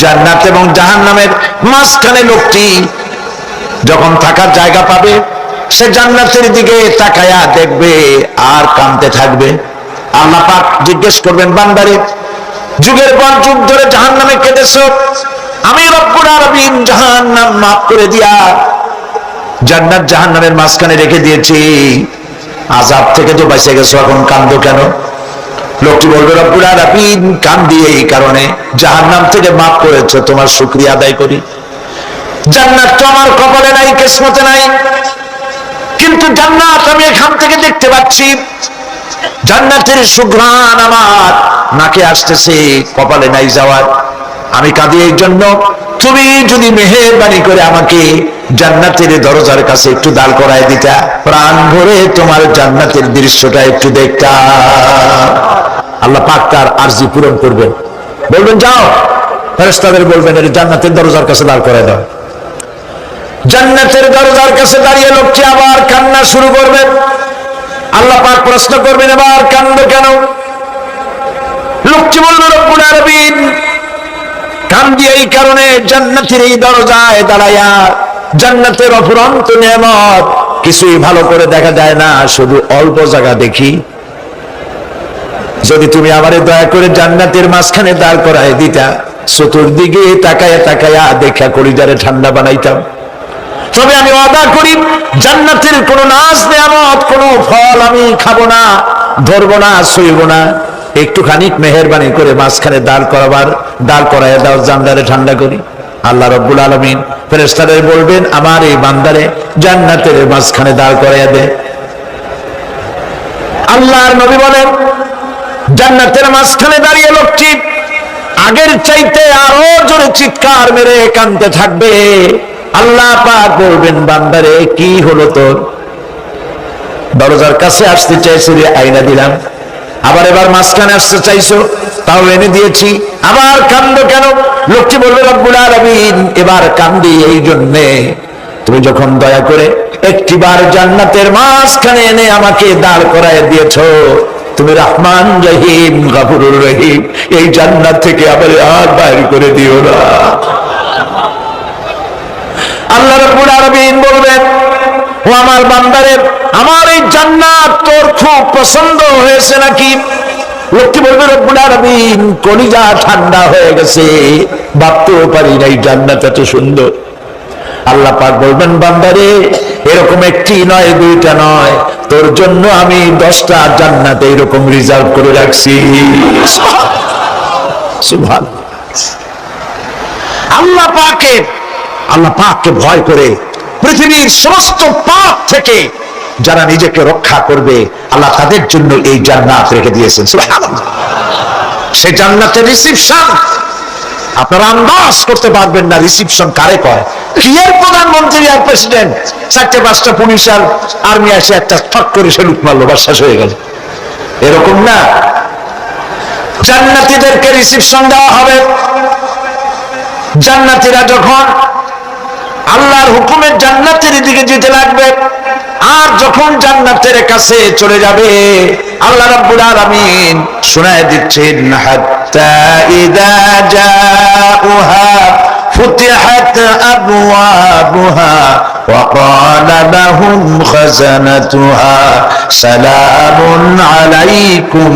জান্নাত এবং জাহান্নামের মাঝখানে লোকটি যখন থাকার জায়গা পাবে, সে জান্নাতের দিকে তাকায়া দেখবে আর কাঁদতে থাকবে। আল্লাহ পাক জিজ্ঞেস করবেন, বান্দারে যুগের পর যুগ ধরে জাহান্নামে কেঁদেছো, আমি রব্বুল আলামিন জাহান্নাম মাফ করে দিয়া জান্নাত জাহান্নামের মাঝখানে রেখে দিয়েছি, আযাব থেকে তো বেঁচে গেছো, এখন কাঁদো কেন? লোকটি বলবে, রব্বুল আলামিন কান্দি এই কারণে, জাহান্নাম থেকে মাফ করেছো, তোমার শুকরিয়া আদায় করি। জান্নাত তো আমার কপালে নাই, কিসমতে নাই, কিন্তু জান্নাত আমি এখান থেকে দেখতে পাচ্ছি। জান্নাতের সুঘ্রাণ আমার নাকে আসতেছে, কপালে নাই যাওয়ার। আমি কাঁদি এই জন্য, তুমি যদি মেহেরবানি করে আমাকে জান্নাতের দরজার কাছে একটু দাঁড় করায় দিতা, প্রাণ ভরে তোমার জান্নাতের দৃশ্যটা একটু দেখতাম। আল্লাহ পাক তার আরজি পূরণ করবেন, বলবেন যাও। ফেরেশতাদের বলবেন, এর জান্নাতের দরজার কাছে দাঁড় করায় দাও। জান্নাতের দরজার কাছে দাঁড়িয়ে লোকটি আবার কান্না শুরু করবে। আল্লাহ পাক প্রশ্ন করবেন, এবার কান্দো কেন? লোকটি বলবে, রব্বুল আলামিন কান্দি এই কারণে, জান্নাতের এই দরজায় দাঁড়ায়া জান্নাতের অফুরন্ত নেয়ামত কিছুই ভালো করে দেখা যায় না, শুধু অল্প জায়গা দেখি। যদি তুমি আমারে দয়া করে জান্নাতের মাঝখানে দাঁড় করায় দিতা, চতুর্দিকে তাকায়া তাকায়া দেখা কলিজারে ঠান্ডা বানাইতাম। তবে আমি ওয়াদা করি, জান্নাতের কোনো নাজ নেয়ামত, কোনো ফল আমি খাবো না, ধরবো না, সইব না। একটুখানি মেহেরবানি করে মাঝখানে দাঁড় করায় দাও, জান্নারে ঠান্ডা করি। আল্লাহ রব্বুল আলামিন ফেরেশতাদের বলবেন, আমার এই বান্দারে জান্নাতের মাঝখানে দাঁড় করাইয়া দে। আল্লাহর নবী বলেন, জান্নাতের মাঝখানে দাঁড়িয়ে লোকটি আগের চাইতে আরো জোরে চিৎকার মেরে কাঁদতে থাকবে। আল্লাহ পাক বলবেন, বান্দারে কি হলো তোর? দরজার কাছে আসতে চাইছো, আইনা দিলাম। আবার এবার মাঝখানে আসতে চাইছো, তাও এনে দিয়েছি, আবার কান্দো কেন? লোকটি বলবে, রব্বুল আলামিন এবার কান্দি এই জন্যে, তুমি যখন দয়া করে একটিবার জান্নাতের মাঝখানে এনে আমাকে দাঁড় করায় দিয়েছো, তুমি রহমান রহিম গফুরুর রহিম, এই জান্নাত থেকে আবার আর বাইর করে দিও না। আল্লাহ রাব্বুল আলামিন বলবেন, ও আমার বান্দারে, আমার এই জান্নাত তোর খুব পছন্দ হয়েছে নাকি? লোকটি বলবে, রব্বুল আলামিন কলিজা ঠান্ডা হয়ে গেছে, ভাবতেও পারি না এই জান্নাত এত সুন্দর। আল্লাহ পাক বলবেন, বান্দারে এরকম একটি নয়, দুইটা নয়, তোর জন্য আমি 10টা জান্নাত এরকম রিজার্ভ করে রাখছি। সুবহানাল্লাহ। আল্লাহ পাককে ভয় করে পৃথিবীর সমস্ত পাপ থেকে যারা নিজেকে রক্ষা করবে, আল্লাহ তাদের জন্য এই জান্নাত রেখে দিয়েছেন। সুবহানাল্লাহ। সেই জান্নাতের রিসিপশন আপনারা আন্দাজ করতে পারবেন না, রিসিপশন কারে কয়। কি এর প্রধানমন্ত্রী আর প্রেসিডেন্ট, 4-5টা পুলিশ আর আর্মি এসে একটা ঠক করে সেলুট মারলো, বাস শেষ হয়ে গেল, এরকম না। জান্নাতীদেরকে রিসিপশন দেওয়া হবে। জান্নাতীরা যখন আল্লাহর হুকুমে জান্নাতের দিকে যেতে লাগবে, আর যখন জান্নাতের কাছে চলে যাবে আল্লাহ রাব্বুল আলামিন শোনায় দিচ্ছেন হাত্তা ইযা জাউহা ফুতিহাত আবওয়াবুহা ওয়া ক্বালা লাহুম খাজানাতুহা সালামুন আলাইকুম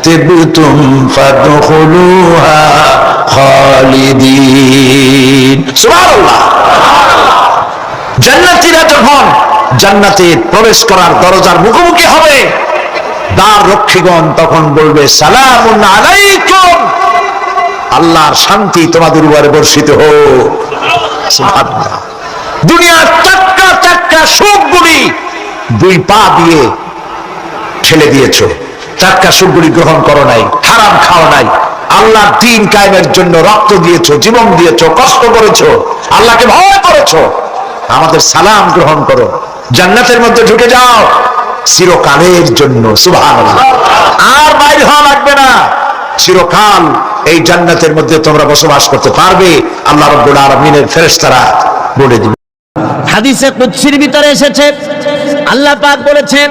তিবতুম ফাদখুলুহা খালিদিন। সুবহানাল্লাহ। জান্নাতীরা যখন জান্নাতে প্রবেশ করার দরজার মুখোমুখি হবে দ্বার রক্ষীগণ তখন বলবে সালামুন আলাইকুম, আল্লাহর শান্তি তোমাদের উপরে বর্ষিত হোক। সুবহানাল্লাহ। দুনিয়ার চাক্কা চাক্কা সুখগুলি দুই পা দিয়ে ঠেলে দিয়েছো, চাক্কা সুখগুলি গ্রহণ করো নাই, হারাম খাও নাই, আল্লাহর দ্বীন কায়েমের জন্য রক্ত দিয়েছো, জীবন দিয়েছো, কষ্ট করেছো, আল্লাহকে ভয় করেছো, আমাদের সালাম গ্রহণ করো, জান্নাতের মধ্যে ঢুকে যাও চিরকালের জন্য। সুবহানাল্লাহ। আর বাইর হওয়া লাগবে না, চিরকাল এই জান্নাতের মধ্যে তোমরা বসবাস করতে পারবে, আল্লাহ রাব্বুল আলামিনের ফেরেশতারা বলে দিবে। হাদিসে কুদসির ভিতরে এসেছে, আল্লাহ পাক বলেছেন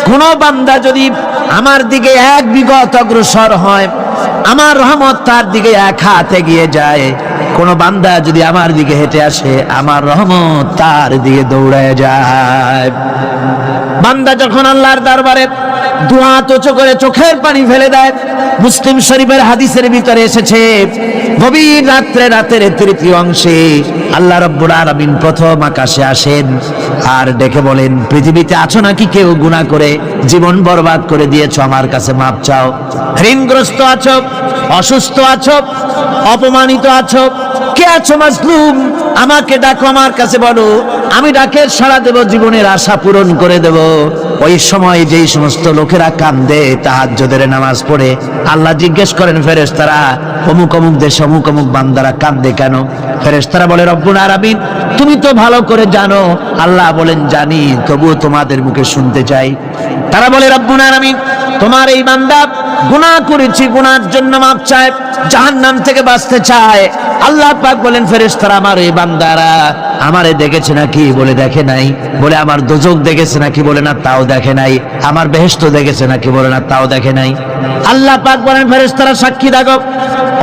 কোন বান্দা যদি আমার দিকে এক বিগত অগ্রসর হয়, আমার রহমত তার দিকে এক হাত এগিয়ে যায়। কোন বান্দা যদি আমার দিকে হেঁটে আসে, আমার রহমত তার দিকে দৌড়ায় যায়। বান্দা যখন আল্লাহর দরবারে দুহাত উঁচু করে চোখের পানি ফেলে দেয়, মুসলিম শরীফের হাদিসের ভিতরে এসেছে গভীর রাত্রে, রাতের তৃতীয় অংশে আল্লাহ রাব্বুল আলামিন প্রথম আকাশে আসেন আর ডেকে বলেন, পৃথিবীতে আছো নাকি কেউ গুনাহ করে জীবন বরবাদ করে দিয়েছো, আমার কাছে মাপ চাও। ঋণগ্রস্ত আছো, অসুস্থ আছো, অপমানিত আছো, কে আছো মাজলুম, আমাকে ডাকো, আমার কাছে বলো, আমি ডাকে সাড়া দেব, জীবনের আশা পূরণ করে দেব। ওই সময় যেই সমস্ত লোকেরা কান্দে তাহাজ্জুদের নামাজ পড়ে, আল্লাহ জিজ্ঞেস করেন ফেরেশতারা, অমুক অমুক দেশে অমুক অমুক বান্দারা কান্দে কেন? ফেরেশতারা বলে, রব্বুল আলামিন তুমি তো ভালো করে জানো। আল্লাহ বলেন, জানি, তবুও তোমাদের মুখে শুনতে চাই। তারা বলে, রব্বুল আলামিন তোমার এই বান্দা গুনাহ করেছি, গুনার জন্য মাপ চায়, জাহান্নাম থেকে বাঁচতে চায়। আল্লাহ পাক বলেন, ফেরেশতারা আমার এই বান্দারা আমারে দেখেছে নাকি? বলে দেখে নাই। বলে আমার দোজখ দেখেছে নাকি? বলে না, তাও দেখে নাই। আমার বেহেশত দেখেছে নাকি? বলে না, তাও দেখে নাই। আল্লাহ পাক বলেন, ফেরেশতারা সাক্ষী দাও,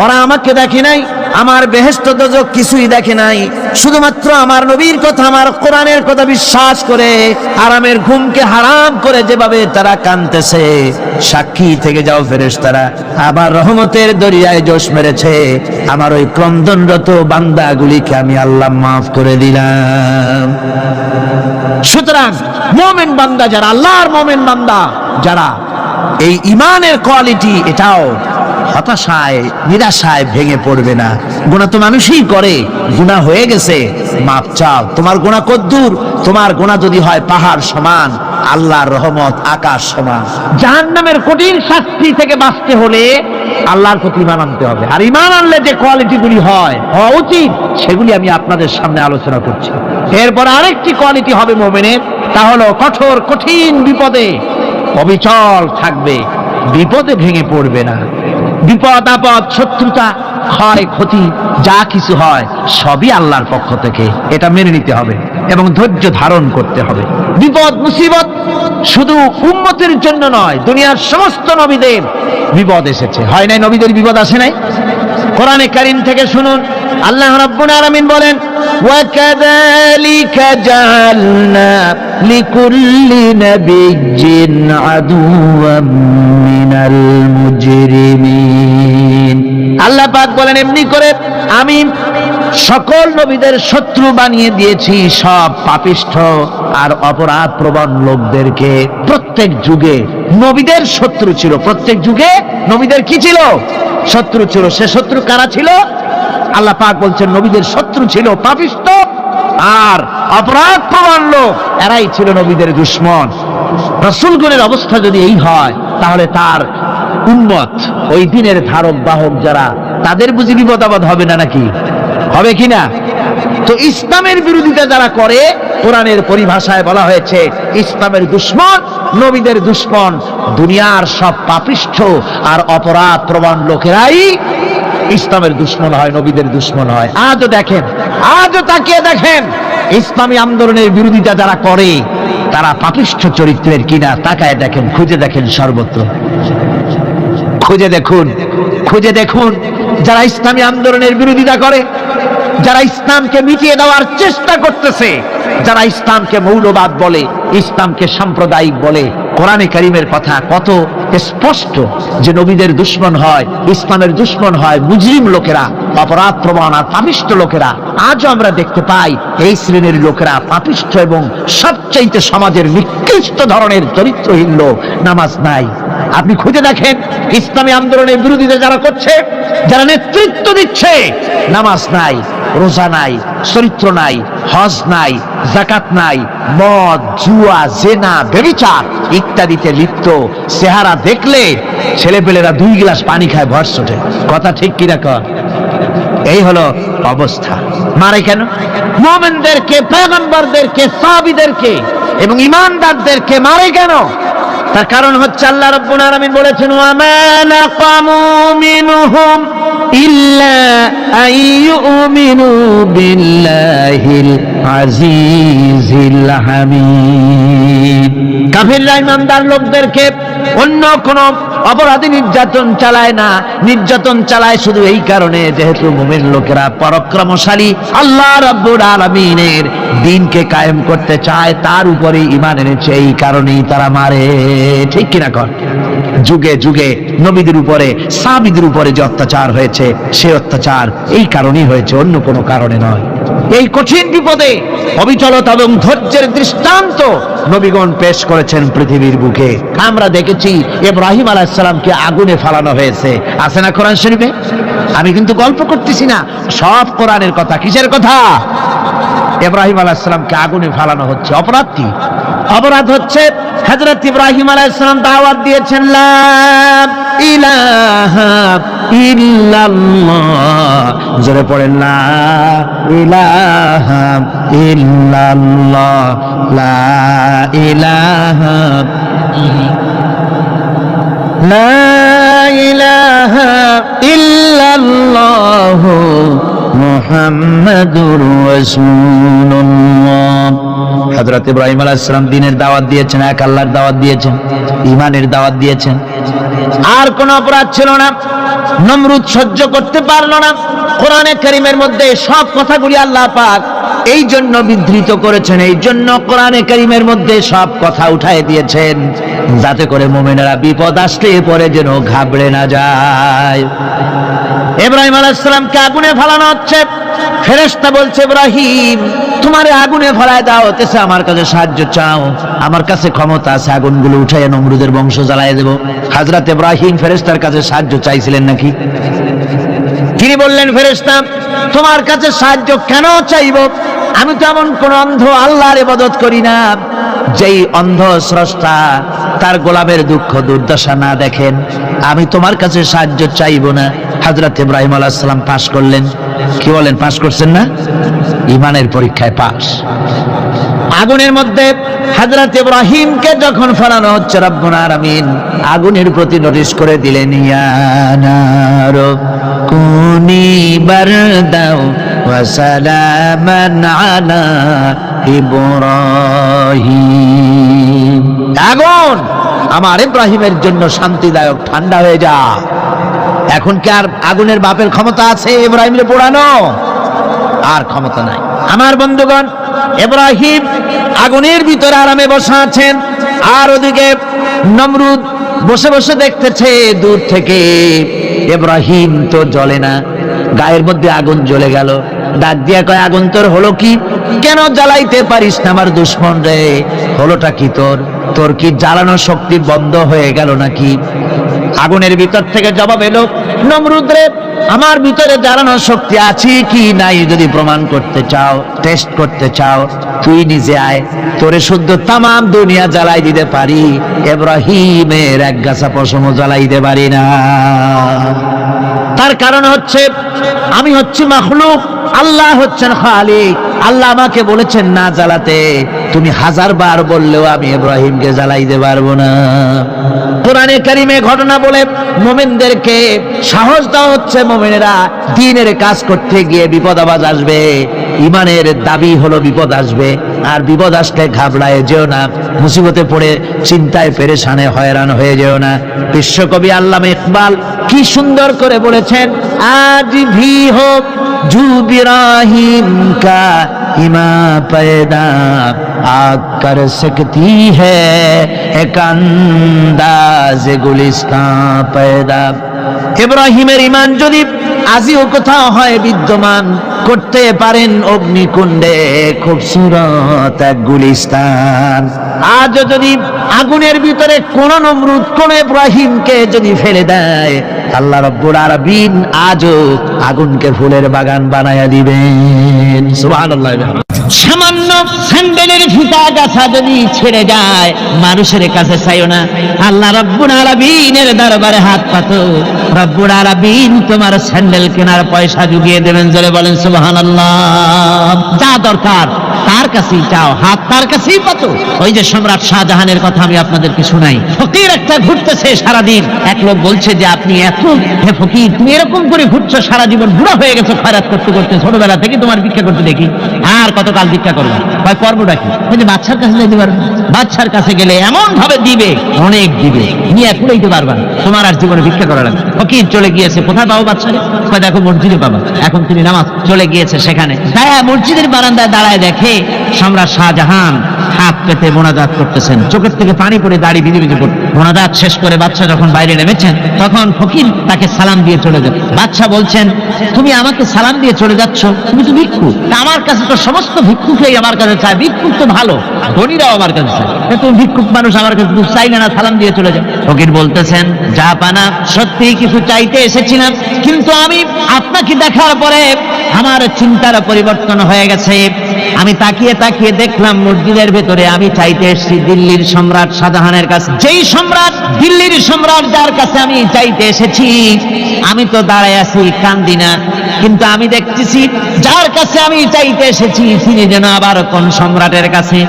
ওরা আমাকে দেখে নাই, আমার বেহেশত দোজখ কিছুই দেখে নাই, শুধুমাত্র আমার নবীর কথা, আমার কোরআনের কথা বিশ্বাস করে আরামের ঘুমকে হারাম করে যেভাবে তারা কাঁদতেছে, সাক্ষী থেকে যাও ফেরেশতারা, আমার রহমতের দরিয়ায় জোশ মেরেছে, আমার ওই ক্রন্দনরত বান্দাগুলিকে আমি আল্লাহ মাফ করে দিলাম। সুতরাং মুমিন বান্দা যারা, আল্লাহর মুমিন বান্দা যারা, এই ঈমানের কোয়ালিটি, এটাও হতাশায় নিরাশায় ভেঙে পড়বে না। গুনাহ তো মানুষই করে, গুনাহ হয়ে গেছে, মাপ চাও। তোমার গুনাহ কদ্দুর? তোমার গুনাহ যদি হয় পাহাড় সমান, আল্লাহর রহমত আকাশ সমান। জাহান্নামের কঠিন শাস্তি থেকে বাঁচতে হলে আল্লাহর প্রতি ঈমান আনতে হবে। আর ঈমান আনলে যে কোয়ালিটিগুলি হওয়া উচিত, সেগুলি আমি আপনাদের সামনে আলোচনা করছি। এরপর আরেকটি কোয়ালিটি হবে মুমিনের, তা হলো কঠোর কঠিন বিপদে অবিচল থাকবে, বিপদে ভেঙে পড়বে না। বিপদ আপদ, শত্রুতা, ক্ষয় ক্ষতি যা কিছু হয় সবই আল্লাহর পক্ষ থেকে, এটা মেনে নিতে হবে এবং ধৈর্য ধারণ করতে হবে। বিপদ মুসিবত শুধু উম্মতের জন্য নয়, দুনিয়ার সমস্ত নবীদের বিপদ এসেছে, হয় নাই? নবীদের বিপদ আসে নাই? কোরআনে কারীম থেকে শুনুন, আল্লাহ রাব্বুল আলামিন বলেন, ওয়াকাযালিকা জাআলনা লিকুল্লি নাবিয়্যিন আদুওয়াম মিনাল মুজরিমিন। আল্লাহ পাক বলেন, এমনি করে আমি সকল নবীদের শত্রু বানিয়ে দিয়েছি, সব পাপিষ্ঠ আর অপরাধ প্রবণ লোকদেরকে। প্রত্যেক যুগে নবীদের শত্রু ছিল, প্রত্যেক যুগে নবীদের কি ছিল? শত্রু ছিল। সে শত্রু কারা ছিল? আল্লাহ পাক বলছেন, নবীদের শত্রু ছিল পাপিষ্ঠ আর অপরাধ প্রবণ লোক, এরাই ছিল নবীদের দুশমন। রাসূলগণের অবস্থা যদি এই হয়, তাহলে তার উম্মত, ওই দিনের ধারক বাহক যারা, তাদের বুঝি বিপদ আপদ হবে না? নাকি হবে কিনা? তো ইসলামের বিরোধিতা যারা করে, কোরআনের পরিভাষায় বলা হয়েছে ইসলামের দুশমন, নবীদের দুশমন। দুনিয়ার সব পাপিষ্ঠ আর অপরাধ প্রবণ লোকেরাই ইসলামের দুশমন হয়, নবীদের দুশমন হয়। আজও দেখেন, আজও তাকিয়ে দেখেন, ইসলামী আন্দোলনের বিরোধিতা যারা করে, তারা পাপিষ্ঠ চরিত্রের কিনা তাকায় দেখেন, খুঁজে দেখেন সর্বত্র। খুঁজে দেখুন, খুঁজে দেখুন যারা ইসলামী আন্দোলনের বিরোধিতা করে, যারা ইসলামকে মিটিয়ে দেওয়ার চেষ্টা করতেছে, যারা ইসলামকে মৌলবাদ বলে, ইসলামকে সাম্প্রদায়িক বলে। কোরআনে কারীমের কথা কত স্পষ্ট যে নবীদের দুশমন হয়, ইসলামের দুশমন হয় মুজরিম লোকেরা, অপরাধ প্রবণ আর পাপিষ্ঠ লোকেরা। আজও আমরা দেখতে পাই এই শ্রেণীর লোকেরা পাপিষ্ঠ এবং সবচাইতে সমাজের নিকৃষ্ট ধরনের চরিত্রহীন লোক। নামাজ নাই। আপনি খুঁজে দেখেন ইসলামী আন্দোলনের বিরোধিতা যারা করছে, যারা নেতৃত্ব দিচ্ছে, নামাজ নাই, রোজা নাই, চরিত্র নাই, হজ নাই, যাকাত নাই, মদ, জুয়া, জেনা, ব্যভিচার ইত্যাদিতে লিপ্ত। চেহারা দেখলে ছেলেপেলেরা 2 গ্লাস পানি খায় ভর ছোটে। কথা ঠিক কিনা কর? এই হলো অবস্থা। মারে কেন? মুমিনদেরকে, পয়গম্বরদেরকে, সাহাবীদেরকে এবং ঈমানদারদেরকে মারে কেন? তার কারণ হচ্ছে আল্লাহ রাব্বুল আলামিন বলেছেন, ওয়া মা নাকামু মিনহুম ইল্লা আইয়ুমিনু বিল্লাহিল আজিজিল হামিদ। কাফিররা ঈমানদার লোকদেরকে অন্য কোন অপরাধী নির্যাতন চালায় না, নির্যাতন চালায় শুধু এই কারণে যেহেতু মুমিন লোকেরা পরাক্রমশালী, আল্লাহ রাব্বুল আলামিনের দ্বীনকে কায়েম করতে চায়, তার উপরে ঈমান এনেছে, এই কারণেই তারা মারে। ঠিক কিনা কর? যুগে যুগে নবীদের উপরে, সাহাবীদের উপরে যে অত্যাচার হয়েছে, সেই অত্যাচার এই কারণেই হয়েছে, অন্য কোনো কারণে নয়। এই কঠিন বিপদে অবিচলতা এবং ধৈর্যের দৃষ্টান্ত নবীগণ পেশ করেছেন পৃথিবীর বুকে। আমরা দেখেছি ইব্রাহিম আলাইহিস সালামকে আগুনে ফালানো হয়েছে, আছে না কোরআন শরীফে? আমি কিন্তু গল্প করতেছি না, সব কোরআনের কথা। কিসের কথা? ইব্রাহিম আলাইহিস সালামকে আগুনে ফালানো হচ্ছে। অপরাধ কি? অপরাধ হচ্ছে হযরত ইব্রাহিম আলাইহিস সালাম দাওয়াত দিয়েছেন, লা ইলাহা ইল্লাল্লাহ। জোরে পড়েন, লা ইলাহা ইল্লাল্লাহ, লা ইলাহা লা ইলাহা ইল্লাল্লাহ মুহাম্মাদুর রাসূলুল্লাহ। হযরত ইব্রাহিম আলাইহিস সালাম দ্বীনের দাওয়াত দিয়েছেন, এক আল্লাহর দাওয়াত দিয়েছেন, ঈমানের দাওয়াত দিয়েছেন। আর কোন অপরাধ ছিল না। নমরুদ সহ্য করতে পারলো না। কোরআনে কারীমের মধ্যে সব কথাগুলি আল্লাহ পাক এই জন্য বিধৃত করেছেন, এই জন্য কোরআনে কারীমের মধ্যে সব কথা উঠায় দিয়েছেন, যাতে করে মুমিনেরা বিপদ আসলে পরে যেন ঘাবড়ে না যায়। ইব্রাহিম আলাইহিস সালামকে আগুনে ফেলানো হচ্ছে। ফেরেশতা বলছে, ইব্রাহিম তোমারে আগুনে ফেলায় দাও, হতেছে আমার কাছে সাহায্য চাও, আমার কাছে ক্ষমতা আছে, আগুনগুলো উঠাইয়া নমরুদের বংশ জ্বালায় দেব। হযরত ইব্রাহিম ফেরেশতার কাছে সাহায্য চাইছিলেন নাকি? তিনি বললেন, ফেরেশতা তোমার কাছে সাহায্য কেন চাইব? আমি তো এমন কোন অন্ধ আল্লাহর ইবাদত করি না যেই অন্ধ স্রষ্টা তার গোলামের দুঃখ দুর্দশা না দেখেন। আমি তোমার কাছে সাহায্য চাইব না। হযরত ইব্রাহিম আলাইহিস সালাম পাস করলেন। কি বলেন, পাস করছেন না? ঈমানের পরীক্ষায় পাস। আগুনের মধ্যে হযরত ইব্রাহিমকে যখন ফেলানো হচ্ছে, রব্বুল আলামিন আগুনের প্রতি নোটিশ করে দিলেন, ইয়া নার কুনি বারদাও ওয়া সালামান আলা ইব্রাহিম। আগুন আমার ইব্রাহিমের জন্য শান্তিদায়ক, ঠান্ডা হয়ে যা। এখন কি আর আগুনের বাপের ক্ষমতা আছে ইব্রাহিমকে পোড়ানো? আর ক্ষমতা নাই। আমার বন্ধুগণ, ইব্রাহিম আগুনের ভিতরে আরামে বসে আছেন, আর ওদিকে নমরুদ বসে বসে দেখতেছে দূর থেকে। ইব্রাহিম তো জ্বলে না, গায়ের মধ্যে আগুন জ্বলে গেল। ডাক দিয়া কয়, আগুন তোর হলো কি? কেন জ্বালাইতে পারিস না আমার দুশমন রে? হলোটা কি তোর? তোর কি জ্বালানোর শক্তি বন্ধ হয়ে গেল নাকি? আগুনের ভিতর থেকে জবাব এলো, নমরুদ রে, আমার ভিতরে জ্বালানোর শক্তি আছে কি নাই যদি প্রমাণ করতে চাও, টেস্ট করতে চাও, তুই নিজে আয়, তোরে শুদ্ধ তামাম দুনিয়া জ্বালাই দিতে পারি, ইব্রাহিমের এক গাছা পশমও জ্বালাই দিতে পারি না। তার কারণ হচ্ছে আমি হচ্ছি মাখলুক, আল্লাহ হচ্ছেন খালিক। আল্লাহ আমাকে বলেছেন না জ্বালাতে, তুমি 1000 বার বললেও আমি ইব্রাহিমকে জ্বালাইতে পারবো না। কোরআনে কারীমে ঘটনা বলে মুমিনদেরকে সাহস দেওয়া হচ্ছে, মুমিনেরা দ্বীনের কাজ করতে গিয়ে বিপদ আবাজ আসবে, ইমানের দাবি হলো বিপদ আসবে, আর বিপদ আসলে ঘাবড়ায় যেও না, মুসিবতে পড়ে চিন্তায় পেরেশানে হয়রান হয়ে যেও না। বিশ্বকবি আল্লামা ইকবাল কি সুন্দর করে বলেছেন, আজ ভি হোক জু বিরাহিম কা ইমা पैदा आग कर सकती है एक अंदाज गुलिस्तां पैदा। ইব্রাহিমের ইমান যদি আজিও কোথাও হয় বিদ্যমান, করতে পারেন অগ্নিকুণ্ডে খুবসুরত এক গুলিস্তান। আজও যদি আগুনের ভিতরে কোন নমরুদ কোন ইব্রাহিমকে যদি ফেলে দেয়, আল্লাহ রাব্বুল আলামিন আজও আগুনকে ফুলের বাগান বানায়া দিবেন। সুবহানাল্লাহ। সামান্য স্যান্ডেলের ফিতা গাছা যদি ছেড়ে যায়, মানুষের কাছে চাইও না, আল্লাহ রাব্বুল আলামিনের দরবারে হাত পাতো, রব্বুল আলামিন তোমার স্যান্ডেল কেনার পয়সা জুগিয়ে দেবেন। জোরে বলেন সুবহানাল্লাহ। যা দরকার তার কাছেই চাও, হাত তার কাছেই পাতো। ওই যে সম্রাট শাহজাহানের কথা আমি আপনাদেরকে শুনাই, ফকির একটা ঘুরতেছে সারাদিন। এক লোক বলছে যে আপনি এত, হে ফকির তুমি এরকম করে ঘুরছো সারা জীবন, বুড়া হয়ে গেছো খয়রাত করতে করতে, ছোটবেলা থেকে তোমার ভিক্ষা করতে দেখি, আর কতকাল ভিক্ষা করবে? হয় পর্বটা কি? যে বাচ্চার কাছে যেতে পারবে, বাচ্চার কাছে গেলে এমন ভাবে দিবে, অনেক দিবে, নিয়ে কুড়াইতে পারবা, তোমার আর জীবনে ভিক্ষা করা লাগবে। ফকির চলে গিয়েছে, কোথায় পাবো বাচ্চারে? দেখো মসজিদে পাবা। এখন তিনি নামাজ চলে গিয়েছে সেখানে, তাই মসজিদের বারান্দায় দাঁড়ায় দেখে সম্রাট শাহজাহান হাত পেতে মোনাজাত করতেছেন, চোখের থেকে পানি পড়ে দাড়ি ভিজে ভিজে পড়ে। মোনাজাত শেষ করে বাচ্চা যখন বাইরে নেমেছেন, তখন ফকির তাকে সালাম দিয়ে চলে যাবে। বাচ্চা বলছেন, তুমি আমাকে সালাম দিয়ে চলে যাচ্ছ, তুমি তো ভিক্ষুক, আমার কাছে তো সমস্ত ভিক্ষুকই আমার কাছে চায়, ভিক্ষুক তো ভালো, ধনীরাও আমার কাছে চায়, তুমি ভিক্ষুক মানুষ আমার কাছে তুমি চাইলে না, সালাম দিয়ে চলে যাও। ফকির বলতেছেন, যা পানা সত্যি কিছু চাইতে এসেছিলাম, কিন্তু আমি আপনাকে দেখার পরে আমার চিন্তার পরিবর্তন হয়ে গেছে। আমি তাকিয়ে তাকিয়ে দেখলাম মসজিদের ভেতরে আমি চাইতে এসেছি দিল্লির সম্রাট শাহজাহানের কাছে। যেই সম্রাট, দিল্লির সম্রাট যার কাছে আমি চাইতে এসেছি, আমি তো দাঁড়ায় আছি কান্দি না, কিন্তু আমি দেখতেছি যার কাছে আমি চাইতে এসেছি তিনি যেন আবার কোন সম্রাটের কাছে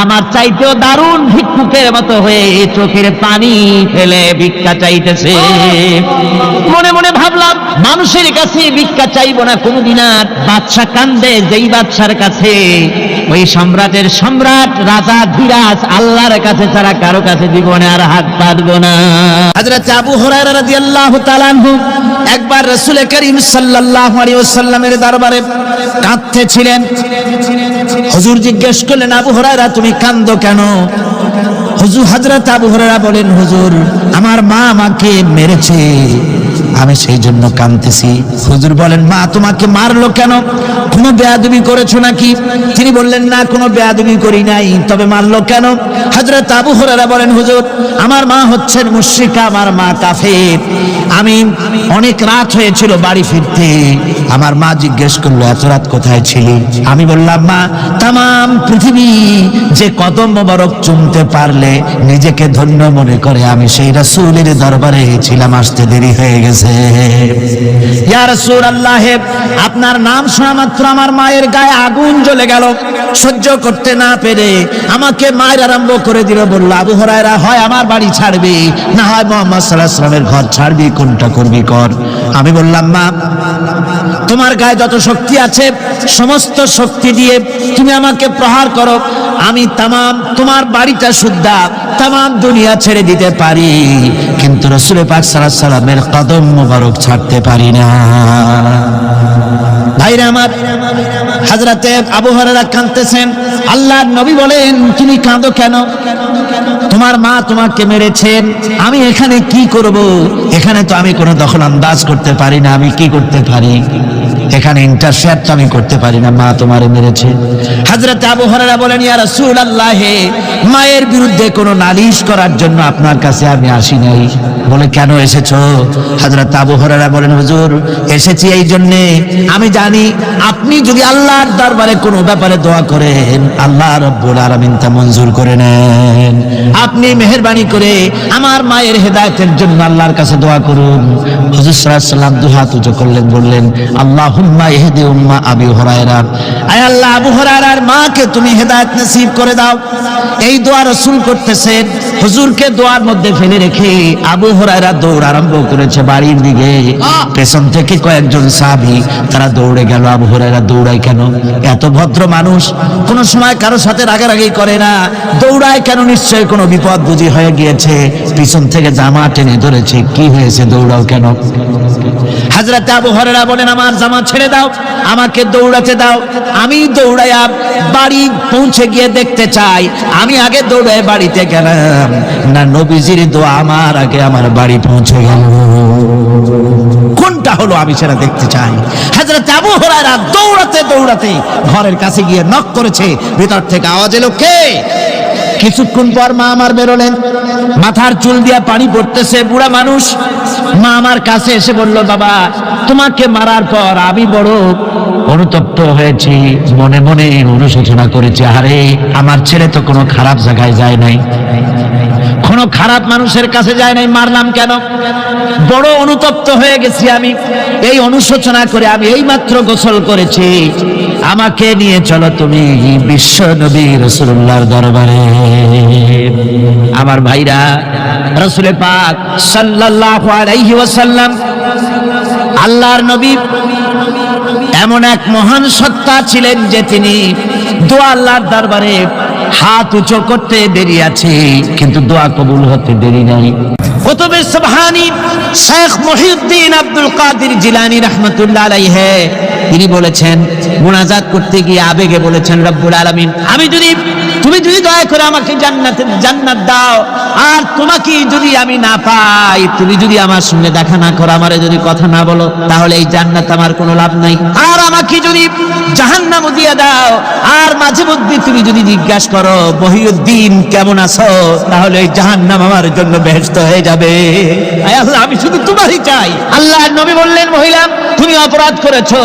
আমার চাইতেও দারুণ ভিক্ষুকের মতো হয়ে চোখের পানি ফেলে ভিক্ষা চাইতেছে। মনে মনে ভাবলাম, মানুষের কাছে ভিক্ষা চাইবো না কোনদিন আর। বাদশা কান্দে, যেই বাদশার কাছে ওই সম্রাটের সম্রাট রাজা ধীরাজ আল্লাহর কাছে ছাড়া কারো কাছে জীবনে আর হাত পাতবো না। হযরত আবু হুরায়রা রাদিয়াল্লাহু তাআলা আনহু একবার রাসূল করিম সাল্লাল্লাহু আলাইহি ওয়াসাল্লামের দরবারে কাঁদতেছিলেন। হুজুর জিজ্ঞেস করলেন, আবু হুরায়রা তুমি কাঁদো কেন? হুজুর, হযরত আবু হুরায়রা বলেন, হুজুর আমার মা আমাকে মেরেছে, আমি সেই জন্য কাঁদতেছি। হুজুর বলেন, মা তোমাকে মারলো কেন? কোনো বেয়াদবি করেছো নাকি? তিনি বললেন, না কোনো বেয়াদবি করি নাই, তবে মারলো কেন? হযরত আবু হুরায়রা বলেন, হুজুর আমার মা হচ্ছেন মুশরিকা, আমার মা কাফের। আমি অনেক রাত হয়েছিল বাড়ি ফিরতে, আমার মা জিজ্ঞেস করলো এত রাত কোথায় ছিলি? আমি বললাম, মা তাম পৃথিবী যে কদম মোবারক চুমতে পারলে নিজেকে ধন্য মনে করে, আমি সেই রাসূলের দরবারে ছিলাম, আসতে দেরি হয়ে গেছে। ইয়া রাসূলুল্লাহ, আপনার নাম শোনা মাত্র আমার মায়ের গায়ে আগুন জ্বলে গেল, সহ্য করতে না পেরে আমাকে মায়ের আরম্ভ করে দিল। বলল, আবু হুরায়রা হয় আমার বাড়ি ছাড়বি, না হয় মুহাম্মদ সাল্লাল্লাহু আলাইহি ওয়াসাল্লামের ঘর ছাড়বি, কোনটা করবি কর। আমি বললাম, মা তোমার গায়ে যত শক্তি আছে সমস্ত শক্তি দিয়ে তুমি আমাকে প্রহার করো, আমি তামাম তোমার বাড়িটা সুদ্ধা তামাম দুনিয়া ছেড়ে দিতে পারি, কিন্তু রাসূল পাক সাল্লাল্লাহু আলাইহি ওয়াসাল্লামের কদম মোবারক ছাড়তে পারি না। ভাইরা আমার, হযরতে আবু হুরায়রা কাঁদতেছেন। আল্লাহর নবী বলেন, তুমি কাঁদো কেন? তোমার মা তোমাকে মেরেছেন, আমি এখানে কি করব? এখানে তো আমি কোনো দখল আন্দাজ করতে পারি না, আমি কি করতে পারি? এখানে ইন্টারফেয়ার তো আমি করতে পারি না, মা তোমারে মেরেছে। হযরত আবু হুরায়রা বলেন, ইয়া রাসূলুল্লাহ, মায়ের বিরুদ্ধে কোনো নালিশ করার জন্য আপনার কাছে আমি আসি নাই। বলে, কেন এসেছো? হযরত আবু হুরায়রা বলেন, হুজুর এসেছি এই জন্যে, আমি জানি আপনি যদি আল্লাহর দরবারে কোনো ব্যাপারে দোয়া করেন, আল্লাহ রাব্বুল আলামিন তা মঞ্জুর করে নেন। আপনি মেহেরবানি করে আমার মায়ের হেদায়েতের জন্য আল্লাহর কাছে দোয়া করুন। হুজুর সাল্লাল্লাহু আলাইহি ওয়াসাল্লাম দুই হাত উঁচু করলেন, বললেন, আল্লাহুম্মা আল্লাহুম্মা ইহদি উম্মা আবি হুরায়রা, আয় আল্লাহ আবু হুরায়রার মাকে তুমি হেদায়েত নসিব করে দাও। এই দোয়া রাসূল করতেছেন। হুজুরকে দোয়ার মধ্যে ফেলে রেখে আবু হুরায়রা দৌড় আরম্ভ করেছে বাড়ির দিকে। পেছন থেকে কয়েকজন সাহাবী তারা দৌড়ে গেল। আবু হুরায়রা দৌড়ায় কেন? এত ভদ্র মানুষ, কোন সময় কারোর সাথে রাগারাগি করে না, দৌড়ায় কেন? নিশ্চয়ই কোনো বিপদ বুঝি হয়ে গিয়েছে। পিছন থেকে জামা টেনে ধরেছে। কি হয়েছে, দৌড়াও কেন? হযরত আবু হুরায়রা বলেন, আমার জামা ছেড়ে দাও, আমাকে দৌড়াতে দাও। আমি দৌড়াইয়া বাড়ি পৌঁছে গিয়ে দেখতে চাই আমি আগে দৌড়ে বাড়িতে গেলাম না নবীজির দোয়া আমার আগে আমার বাড়ি পৌঁছে গেল। কোনটা হলো আমি সেটা দেখতে চাই। হযরত আবু হুরায়রা দৌড়াতে দৌড়াতে ঘরের কাছে গিয়ে নক করেছে। ভিতর থেকে আওয়াজ এলো, কে? কিছুক্ষণ পর মা আমার বেরোলেন, মাথার চুল দিয়া পানি পড়তেছে, বুড়া মানুষ। মা আমার কাছে এসে বলল, বাবা তোমাকে মারার পর আমি বড় অনুতপ্ত হয়েছি, মনে মনে অনুশোচনা করেছি, আরে আমার ছেলে তো কোনো খারাপ জায়গায় যায় নাই, কোনো খারাপ মানুষের কাছে যায় নাই, মারলাম কেন? বড় অনুতপ্ত হয়ে গেছি আমি। এই অনুশোচনা করে আমি এই মাত্র গোসল করেছি, আমাকে নিয়ে চলো তুমি বিশ্ব নবী রাসূলুল্লাহর দরবারে। আমার ভাইরা, রাসূল পাক সাল্লাল্লাহু আলাইহি ওয়াসাল্লাম আল্লাহর নবী এমন এক মহান সত্তা ছিলেন যে তিনি দোয়া আল্লাহর দরবারে হাত উঁচু করতে দেরি আছে, কিন্তু দোয়া কবুল হতে দেরি নাই। কুতুবে সুবহানী শেখ মুহিউদ্দিন আব্দুল কাদের জিলানী রাহমাতুল্লাহ আলাইহি তিনি বলেছেন, মুনাজাত করতে গিয়ে আবেগে বলেছেন, রব্বুল আলামিন তুমি যদি দয়া করে আমাকে জান্নাত দাও, আর তোমাকে যদি আমি না পাই, তুমি যদি আমার সঙ্গে দেখা না করো, আমারে যদি কথা না বলো, তাহলে এই জান্নাত আমার কোনো লাভ নাই। আর আমাকে যদি জাহান্নাম দিয়ে দাও, আর মাঝে মধ্যে তুমি যদি জিজ্ঞাসা করো মহিউদ্দিন কেমন আছো, তাহলে এই জাহান্নাম আমার জন্য বেহেশত হয়ে যাবে। আয় আল্লাহ, আমি শুধু তোমারই চাই। আল্লাহর নবী বললেন, মহিলা তুমি অপরাধ করেছো,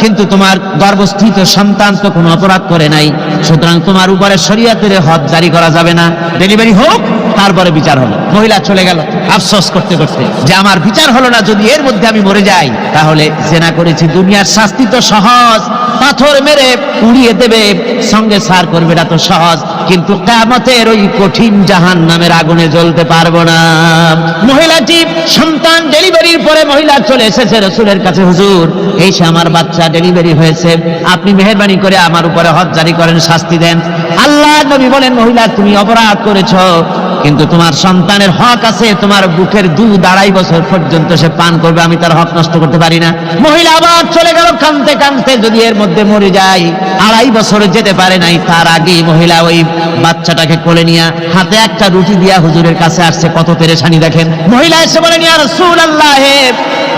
কিন্তু তোমার গর্ভস্থিত সন্তান তো কোনো অপরাধ করে নাই, সুতরাং তোমার উপরে শরীয়তের হদ জারি করা যাবে না, ডেলিভারি হোক, তারপরে বিচার হবে। মহিলা চলে গেল আফসোস করতে করতে যে আমার বিচার হলো না, যদি এর মধ্যে আমি মরে যাই তাহলে জেনা করেছি। দুনিয়ার শাস্তি তো সহজ, পাথর মেরে উড়িয়ে দেবে, সঙ্গে সার করবে, এটা তো সহজ, কিন্তু কিয়ামতের ওই কঠিন জাহান্নামের আগুনে জ্বলতে পারবো না। মহিলাটি সন্তান ডেলিভারির পরে মহিলা চলে এসেছে রাসূলের কাছে, হুজুর এই সে আমার বাচ্চা ডেলিভারি হয়েছে, আপনি মেহেরবানি করে আমার উপরে হদ জারি করেন, শাস্তি দেন। আল্লাহ নবী বলেন, মহিলা তুমি অপরাধ করেছো, কিন্তু তোমার সন্তানের হক আছে, তোমার বুকের দুধ 2.5 বছর পর্যন্ত সে পান করবে, আমি তার হক নষ্ট করতে পারি না। মহিলা আবার চলে গেল কাঁদতে কাঁদতে, যদি এর মধ্যে মরে যায়, 2.5 বছরে যেতে পারে নাই, তার আগেই মহিলা ওই বাচ্চাটাকে কোলে নিয়ে হাতে একটা রুটি দিয়া হুজুরের কাছে আসছে। কত পেরেশানি দেখেন। মহিলা এসে বলেন, ইয়া রাসূলুল্লাহ,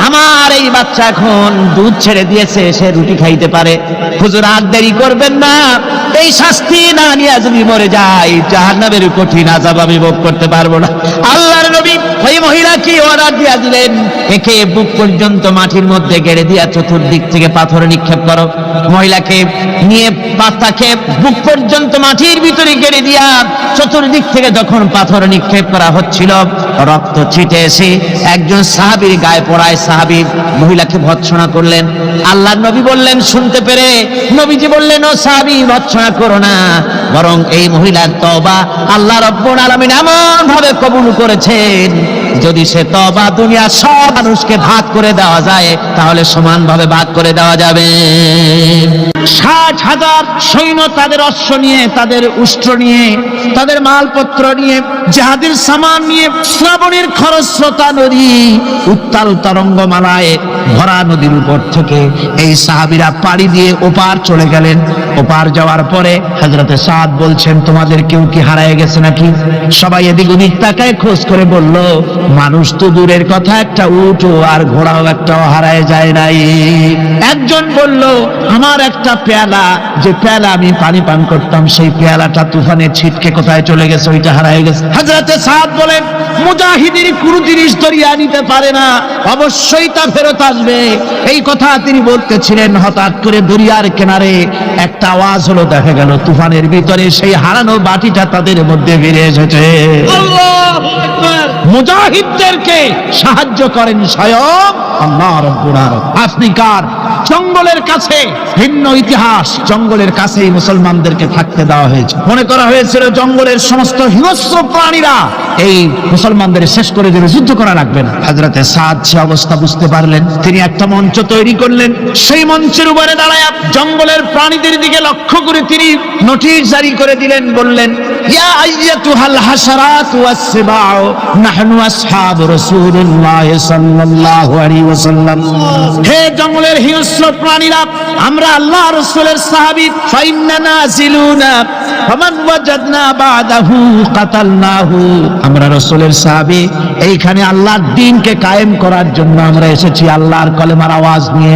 আমার এই বাচ্চা এখন দুধ ছেড়ে দিয়েছে, সে রুটি খাইতে পারে, হুজুর আর দেরি করবেন না, এই শাস্তি না নিয়ে যদি মরে যায়, জাহান্নামের কঠিন আযাব আমি ভোগ করতে পারবো না। আল্লাহর নবী ওই মহিলাকে অর্ডার দিয়া দিলেন, একে বুক পর্যন্ত মাটির মধ্যে গেড়ে দিয়া চতুর্দিক থেকে পাথর নিক্ষেপ করো। মহিলাকে নিয়ে তাকে বুক পর্যন্ত মাটির ভিতরে গেড়ে দিয়া চতুর্দিক থেকে যখন পাথর নিক্ষেপ করা হচ্ছিল, রক্ত ছিটে এসে একজন সাহাবীর গায়ে পড়ায়, সাহাবী মহিলাকে ভৎসনা করলেন। আল্লাহর নবী বললেন, শুনতে পেরে নবীজি বললেন, ও সাহাবী ভৎসনা করো না, বরং এই মহিলার তওবা আল্লাহ রাব্বুল আলামিন এমন ভাবে কবুল করেছেন, যদি সে তওবা দুনিয়ার সব মানুষকে ভাগ করে দেওয়া যায়, তাহলে সমানভাবে ভাগ করে দেওয়া যাবে। 60,000 সৈন্য তাদের অশ্ব নিয়ে, তাদের উষ্ট্র নিয়ে, তাদের মালপত্র নিয়ে, জাহাজের সামান নিয়ে শ্রাবণের খরস্রোতা নদী, উত্তাল তরঙ্গমালায় ভরা নদীর উপর থেকে এই সাহাবীরা পাড়ি দিয়ে ওপার চলে গেলেন। ওপার যাওয়ার পরে হযরতে সাদ বলছেন, তোমাদের কেউ কি হারায় গেছে নাকি? সবাই এদিক ওদিক তাকায় খোঁজ করে বলল, মানুষ তো দূরের কথা, একটা উট আর ঘোড়াও একটাও হারায় যায় নাই। একজন বলল, আমার একটা পেয়ালা, যে পেয়ালা আমি পানি পান করতাম, সেই পেয়ালাটা তুফানে ছিটকে কোথায় চলে গেছে, ওইটা হারায় গেছে। হযরতে সাদ বলেন, মুজাহিদের কোনো জিনিস দরিয়া নিতে পারে না, অবশ্যই তা ফেরত আসবে। এই কথা তিনি বলতেছিলেন, হঠাৎ করে দরিয়ার কিনারে একটা আওয়াজ হলো, দেখা গেল তুফানের ভিতরে সেই হারানো বাটিটা তাদের মধ্যে ফিরে এসেছে। আল্লাহু আকবার। মুজাহিদদেরকে সাহায্য করেন স্বয়ং আল্লাহ রাব্বুল আলামিন। আফ্রিকার জঙ্গলের কাছে ভিন্ন ইতিহাস, জঙ্গলের কাছেই মুসলমানদেরকে থাকতে দেওয়া হয়েছে। মনে করা হয়েছিল জঙ্গলের সমস্ত হিংস্র প্রাণীরা এই মুসলমানদের শেষ করে দেবে, যুদ্ধ করা লাগবে না। হযরতে সাদ সে অবস্থা বুঝতে পারলেন, তিনি একটা মঞ্চ তৈরি করলেন। সেই মঞ্চের উপরে দাঁড়ায় জঙ্গলের প্রাণীদের দিকে লক্ষ্য করে তিনি নোটিশ জারি করে দিলেন, বললেন, ইয়া আইয়াতুহাল হাশারাত ওয়াস সিবাউ নাহনু আসহাবু রাসূলুল্লাহ সাল্লাল্লাহু আলাইহি ওয়াসাল্লাম। হে জঙ্গলের হিংস্র প্রাণীরা, আমরা আল্লাহ রাসূলের সাহাবী, ফাইন্নানা নাজিলুনা ফামান ওয়াজাদনা বাদাহু কাতালনাহু। আমরা রাসূলের সাহাবী, এইখানে আল্লাহর দ্বীনকে কায়েম করার জন্য আমরা এসেছি, আল্লাহর কলেমার আওয়াজ নিয়ে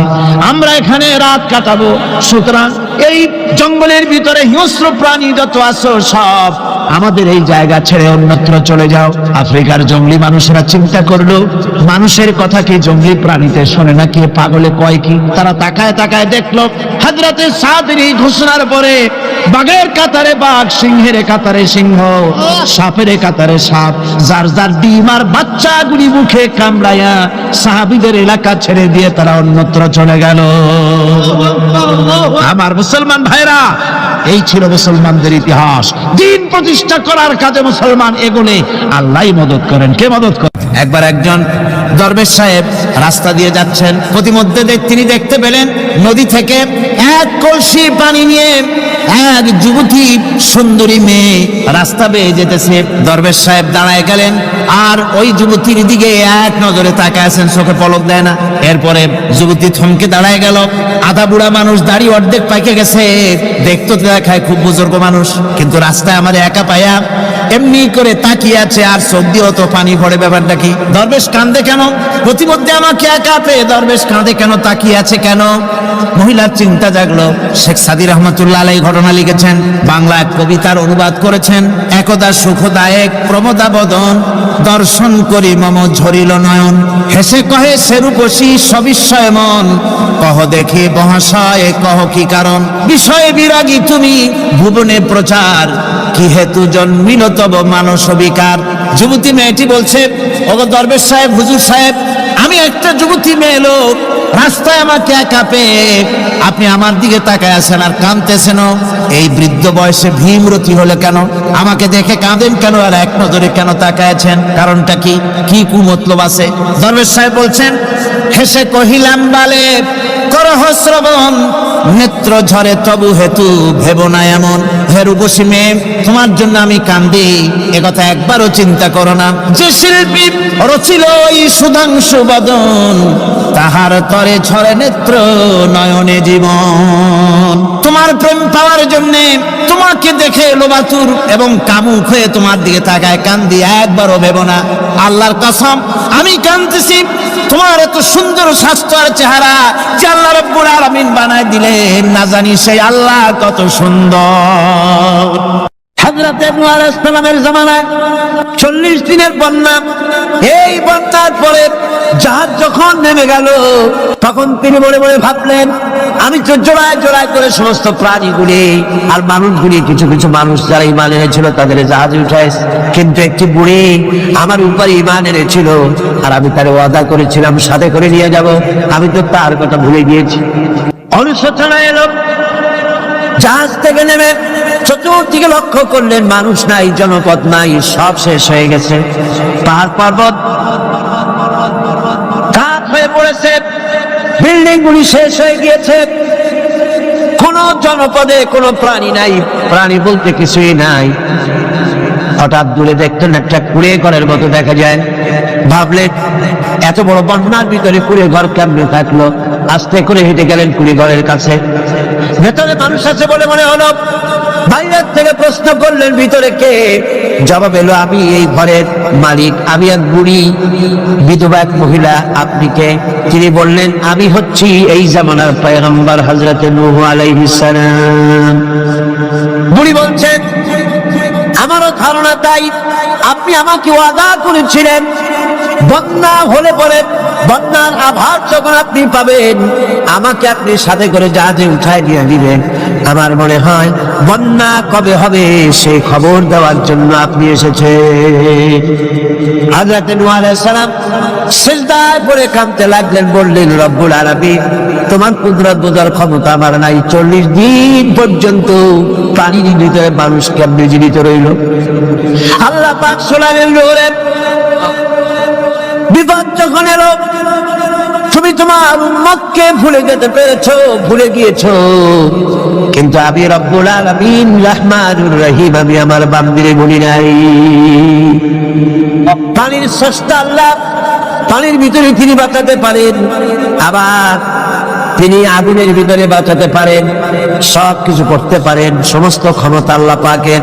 আমরা এখানে রাত কাটাবো। সুতরাং এই জঙ্গলের ভিতরে হিংস্র প্রাণী যত আছো সব আমাদের এই জায়গা ছেড়ে অন্যত্র চলে যাও। আফ্রিকার জঙ্গলি মানুষেরা চিন্তা করলো, মানুষের কথা কি জঙ্গলি প্রাণীতে শোনে না, কি পাগলে কয় কি? তারা তাকায় তাকায় দেখলো হযরতে সাদের এই ঘোষণার পরে বাঘের কাতারে বাঘ, সিংহের কাতারে সিংহ, সাপের কাতারে সাপ, যার যার ডিম আর বাচ্চাগুলি মুখে কামড়ায়া সাহাবীদের এলাকা ছেড়ে দিয়ে তারা অন্যত্র চলে গেল। আমার মুসলমান ভাইরা, এই ছিল মুসলমানদের ইতিহাস। দ্বীন প্রতিষ্ঠা করার কাজে মুসলমান এগোলে আল্লাহই মদত করেন। কে মদত করেন? একবার একজন দরবেশ সাহেব রাস্তা দিয়ে যাচ্ছেন, প্রতিমধ্যে তিনি দেখতে পেলেন নদী থেকে এক কলসি পানি নিয়ে এক যুবতী সুন্দরী মেয়ে রাস্তা বেয়ে যেতেছে। দরবেশ সাহেব দাঁড়ায় গেলেন আর ওই যুবতীর দিকে এক নজরে তাকায় আছেন, চোখে পলক দেয় না। এরপরে যুবতী থমকে দাঁড়ায় গেল। আধা বুড়া মানুষ, দাড়ি অর্ধেক পাইকে গেছে, দেখতে দেখায় খুব বুজুর্গ মানুষ, কিন্তু রাস্তায় আমার একা পায়া এমনি করে তাকিয়ে আছে আর চোখ দিয়েও তো পানি পড়ে। ব্যাপারটা কি? দরবেশ কান্দে কেন? প্রতিমধ্যে আমাকে একা পেয়ে দরবেশ কাঁদে কেন, তাকিয়ে আছে কেন? মহিলার চিন্তা জাগলো। শেখ সাদী রহমতুল্লাহ আলাইহি ঘটনা লিখেছেন, বাংলা এক কবিতার অনুবাদ করেছেন। একদা সুখদায়ক প্রমোদা বদন দর্শন করি মম ঝরিল নয়ন, হেসে কহে সেরূপসী সবিস্ময় মন, কহ দেখে মহাশয় কহ কি কারণ, বিষয়ে বিরাগী তুমি ভুবনে প্রচার, কি হেতু জন্মিল তব মানস বিকার। যুবতী মেয়েটি বলছে, ওগো দরবেশ সাহেব, হুজুর সাহেব, আমি একটা যুবতী মেয়ে লোক, রাস্তায় আমাকে একা পেয়ে আপনি আমার দিকে তাকায় আছেন আর কাঁদতেছেন। এই বৃদ্ধ বয়সে ভীমরতি হলে কেন? আমাকে দেখে কাঁদেন কেন আর এক নজরে কেন তাকায়ছেন? কারণটা কি? কি কুমতলব আছে? দরবেশ সাহেব বলছেন, হেসে কহিলাম বালে করহ শ্রবণ, নেত্র ঝরে তবু হেতু ভেব না এমন। হে রূপসী মেয়ে, তোমার জন্য আমি কান্দি, একথা একবারও চিন্তা করো না। যে শিল্পী রচিল এই সুধাংশু বদন, তাহার তরে ঝরে নেত্র নয়নে জীবন। তোমার প্রেম পাওয়ার জন্য তোমাকে দেখে লোবাতুর এবং কামুক হয়ে তোমার দিকে তাকায় কান্দি, একবারও ভেব না। আল্লাহর কসম, আমি কাঁদতেছি তোমার এত সুন্দর স্বাস্থ্য আর চেহারা যে আল্লাহ রাব্বুল আলামিন বানায় দিলেন, না জানি সেই আল্লাহ কত সুন্দর। হযরত নূহ আলাইহিস সালামের জামানায় 40 দিনের বন্যা। এই বন্যার পরে জাহাজ যখন নেমে গেল, তখন তিনি মনে মনে ভাবলেন, আমি তো জোড়ায় জোড়ায় করে সমস্ত প্রাণীগুলি আর মানুষগুলি, কিছু কিছু মানুষ যারা ঈমান এনেছিল তাদের জাহাজে উঠাইছে, কিন্তু একটি বুড়ি আমার উপরে ঈমান এনেছিল আর আমি তার ওয়াদা করেছিলাম সাথে করে নিয়ে যাব, আমি তো তার কথা ভুলে গিয়েছি। অনুশোচনা এলো। জাহাজ থেকে নেমে চতুর্দিকে লক্ষ্য করলেন, মানুষ নাই, জনপদ নাই, সব শেষ হয়ে গেছে। পাহাড় পর্বত কাঠ হয়ে পড়েছে, বিল্ডিং গুলি শেষ হয়ে গিয়েছে, কোন জনপদে কোনো প্রাণী নাই, প্রাণী বলতে কিছুই নাই। হঠাৎ দূরে দেখতেন একটা কুড়ে ঘরের মতো দেখা যায়। ভাবলেন, এত বড় বন্যার ভিতরে কুড়ে ঘর কেমনে থাকলো? আস্তে করে হেঁটে গেলেন কুড়ে ঘরের কাছে। ভেতরে মানুষ আছে বলে মনে হলো। বাইরের থেকে প্রশ্ন করলেন, ভিতরে কে? জবাব এলো, আমি এই ঘরের মালিক, আমি এক বুড়ি বিধবা এক মহিলা। আপনি কে? তিনি বললেন, আমি হচ্ছি এই জামানার পয়গম্বর হযরত নূহ আলাইহিস সালাম। বুড়ি বলছেন, আমারও ধারণা তাই, আপনি আমাকে ওয়াদা করেছিলেন বন্যা হলে পরে, বন্যার আভাস যখন আপনি পাবেন আমাকে আপনি সাথে করে জাহাজে উঠায় নিয়ে দিবেন। আমার মনে হয় বন্যা কবে হবে সেই খবর দেওয়ার জন্য আপনি এসেছেন। হযরত নূহ আলাইহিস সালাম সিজদায় পড়ে কাঁদতে লাগলেন, বললেন রব্বুল আলামিন তোমার কুদরত বোঝার ক্ষমতা আমার নাই। 40 দিন পর্যন্ত পানির ভিতরে মানুষ কেমনে জীবিত রইল? আল্লাহ পাক শোনালেন, বিপদ যখন এলো তুমি তোমার উম্মতকে ভুলে যেতে পেরেছো, ভুলে গিয়েছো, কিন্তু আমি রব্বুল আলামিন রহমানুর রহিম, আমি আমার বান্দিরে ভুলি নাই। পানির স্রষ্টা আল্লাহ, পানির ভিতরে তিনি বাঁচাতে পারেন, আবার তিনি আগুনের ভিতরে বাঁচাতে পারেন, সব কিছু করতে পারেন, সমস্ত ক্ষমতা আল্লাহ পাকের।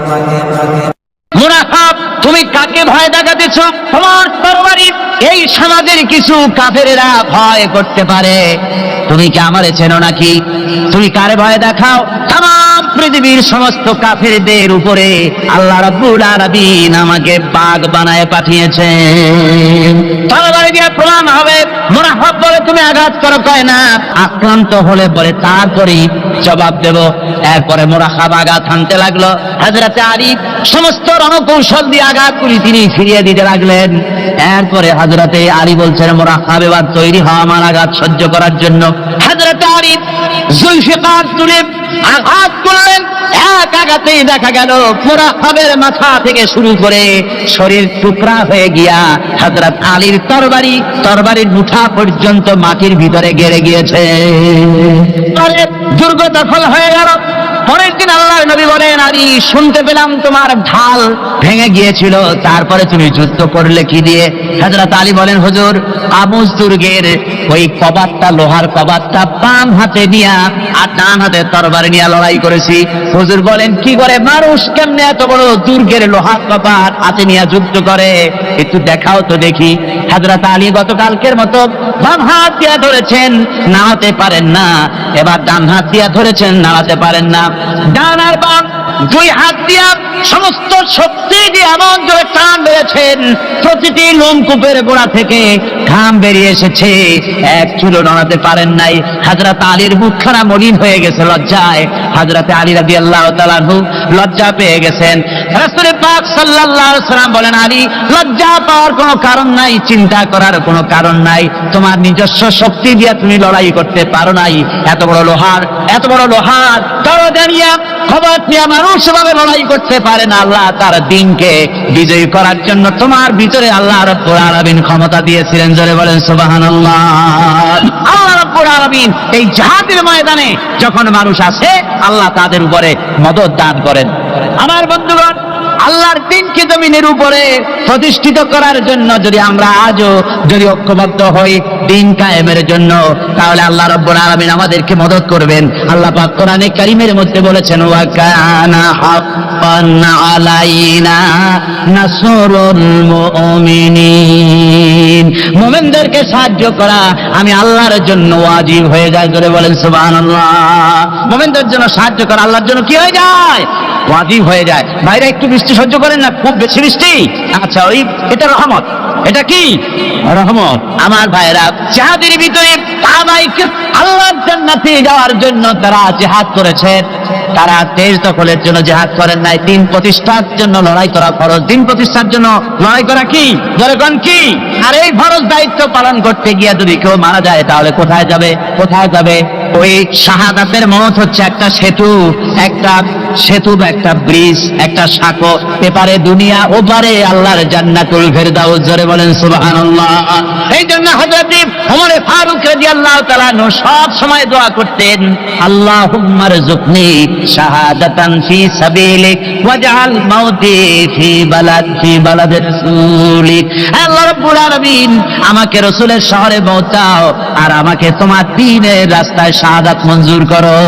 মুনাফিক, তুমি কাকে ভয় দেখাতেছ? তোমার তরবারি এই সমাজের কিছু কাফেরেরা ভয় করতে পারে, তুমি কি আমারে চেনো নাকি? তুমি কারে ভয় দেখাও? তাম পৃথিবীর সমস্ত কাফেরদের উপরে আল্লাহ রাব্বুল আলামিন আমাকে বাঘ বানায় পাঠিয়েছেন। তরবারি দিয়ে প্রমাণ হবে। মুনাফিক বলে তুমি আঘাত করো, কয় না, আক্রান্ত হলে বলে তারপরেই জবাব দেব। এরপরে মুনাফিক আঘাত হানতে লাগলো। হযরত আলী সমস্ত রণকৌশল দিয়ে আঘাতগুলি তিনি ফিরিয়ে দিতে লাগলেন। এরপরে হযরতে আলী বলছেন, মুনাফিক এবার তৈরি হও আমার আঘাত সহ্য করার জন্য। হযরত আলী জুলফিকার তুলে আঘাত করলেন। এক আঘাতেই দেখা গেল মুনাফিকের মাথা থেকে শুরু করে শরীর টুকরা হয়ে গিয়া হযরত আলীর তরবারির মুঠা পর্যন্ত মাটির ভিতরে গেড়ে গিয়েছে। দুর্গ দখল হয়ে গেল। পরের দিন আল্লাহর নবী বলেন, আলী শুনতে পেলাম তোমার ঢাল ভেঙে গিয়েছিল, তারপরে তুমি যুদ্ধ করলে কি দিয়ে? হযরত আলী বলেন, হুজুর আবুস দুর্গের ওই কবাটটা, লোহার কবাটটা বাম হাতে নিয়া আর ডান হাতে তরবারি নিয়ে লড়াই করেছি। হুজুর বলেন, কি করে মানুষ কেমনে এত বড় দুর্গের লোহার কবাট হাতে নিয়ে যুদ্ধ করে? একটু দেখাও তো দেখি। হযরত আলী গতকালকের মতো বাম হাত দিয়ে ধরেছেন, নাড়াতে পারেন না। এবার ডান হাত দিয়ে ধরেছেন, নাড়াতে পারেন না। ডান আর বাম দুই হাত দিয়া সমস্ত শক্তি দিয়ে এমন জোরে টান বেড়েছেন, প্রতিটি লোমকূপের গোড়া থেকে ঘাম বেরিয়ে এসেছে, এক চুলো নড়াতে পারেন নাই। হযরত আলীর মুখখানা মলিন হয়ে গেছে লজ্জায়। হযরত আলী রাদিয়াল্লাহু তাআলা আনহু লজ্জা পেয়ে গেছেন। রাসূল পাক সাল্লাল্লাহু আলাইহি ওয়াসাল্লাম বলেন, আলী লজ্জা পাওয়ার কোনো কারণ নাই, চিন্তা করার কোনো কারণ নাই। তোমার নিজস্ব শক্তি দিয়ে তুমি লড়াই করতে পারো নাই। এত বড় লোহার দরজা নিয়ে, কবাট নিয়ে মানুষ ভাবে লড়াই করতে পারে না। আল্লাহ তার দ্বীনকে বিজয়ী করার জন্য তোমার ভিতরে আল্লাহ রাব্বুল আলামিন ক্ষমতা দিয়েছিলেন। জোরে বলেন সুবহানাল্লাহ। আল্লাহ রাব্বুল আলামিন এই জিহাদের ময়দানে যখন মানুষ আসে, আল্লাহ তাদের উপরে মদদ দান করেন। আমার বন্ধুগণ, আল্লাহর দ্বীনকে জমিনের উপরে প্রতিষ্ঠিত করার জন্য যদি আমরা আজও যদি ঐক্যবদ্ধ হই দ্বীন কায়েমের জন্য, তাহলে আল্লাহ রাব্বুল আলামিন আমাদেরকে মদদ করবেন। আল্লাহ পাক কোরআনে কারীমের মধ্যে বলেছেন, ওয়া কানা হাক্কান আলাইনা নাসরুল মুমিনিন। মুমিনদেরকে সাহায্য করা আমি আল্লাহর জন্য ওয়াজিব হয়ে যায়। জোরে বলেন সুবহানাল্লাহ। মুমিনদের জন্য সাহায্য করা আল্লাহর জন্য কি হয়ে যায়? ওয়াজিব হয়ে যায়। ভাইরা একটু বৃষ্টি সহ্য করেন না, খুব বেশি বৃষ্টি। আচ্ছা, ওই এটা রহমত। এটা কি রহমত? আমার ভাইরা, জিহাদের ভিতরে আল্লাহর জান্নাতে যাওয়ার জন্য তারা জিহাদ করেছেন। তারা দেশ দখলের জন্য জিহাদ করেন নাই, দ্বীন প্রতিষ্ঠার জন্য লড়াই করা ফরজ। দ্বীন প্রতিষ্ঠার জন্য লড়াই করা কি? জনগণ কি? আর এই ফরজ দায়িত্ব পালন করতে গিয়ে যদি কেউ মারা যায়, তাহলে কোথায় যাবে? কোথায় যাবে? ওই শাহাদাতের মত হচ্ছে একটা সেতু, একটা ব্রিজ, একটা সাঁকো। এপারে দুনিয়া, ওপারে আল্লাহর জান্নাতুল ফেরদাউস। জোরে বলেন সুবহানাল্লাহ। এই জন্য হযরত ওমর ফারুক রাদিয়াল্লাহু তাআলা সব সময় দোয়া করতেন, আল্লাহুম্মা রযুকনি শাহাদাতান ফি সাবিলিক ওয়াজআল মাউতি ফি বালাদি রাসূলিক। আল্লাহ রাব্বুল আলামিন, আমাকে রাসূলের শহরে মওতাও, আর আমাকে তোমার দ্বীনের রাস্তায় শাহাদাত মঞ্জুর করো।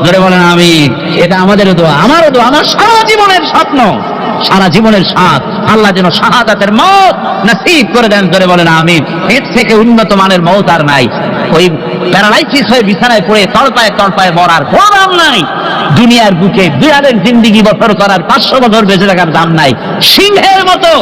জোরে বলেন আমিন। এটা আমাদের দোয়া, আমারও দোয়া, আমার সারা জীবনের স্বপ্ন, সারা জীবনের স্বাদ, আল্লাহ যেন শাহাদাতের মওত নসিব করে দেন। জোরে বলেন আমিন। এর থেকে উন্নত মানের মওত আর নাই। ওই প্যারালাইসিস হয়ে বিছানায় পড়ে তড়পায় মরার কোনো দাম নাই। দুনিয়ার বুকে বিড়ালের জিন্দেগি বছর করার 500 বছর বেঁচে থাকার দাম নাই। সিংহের মতো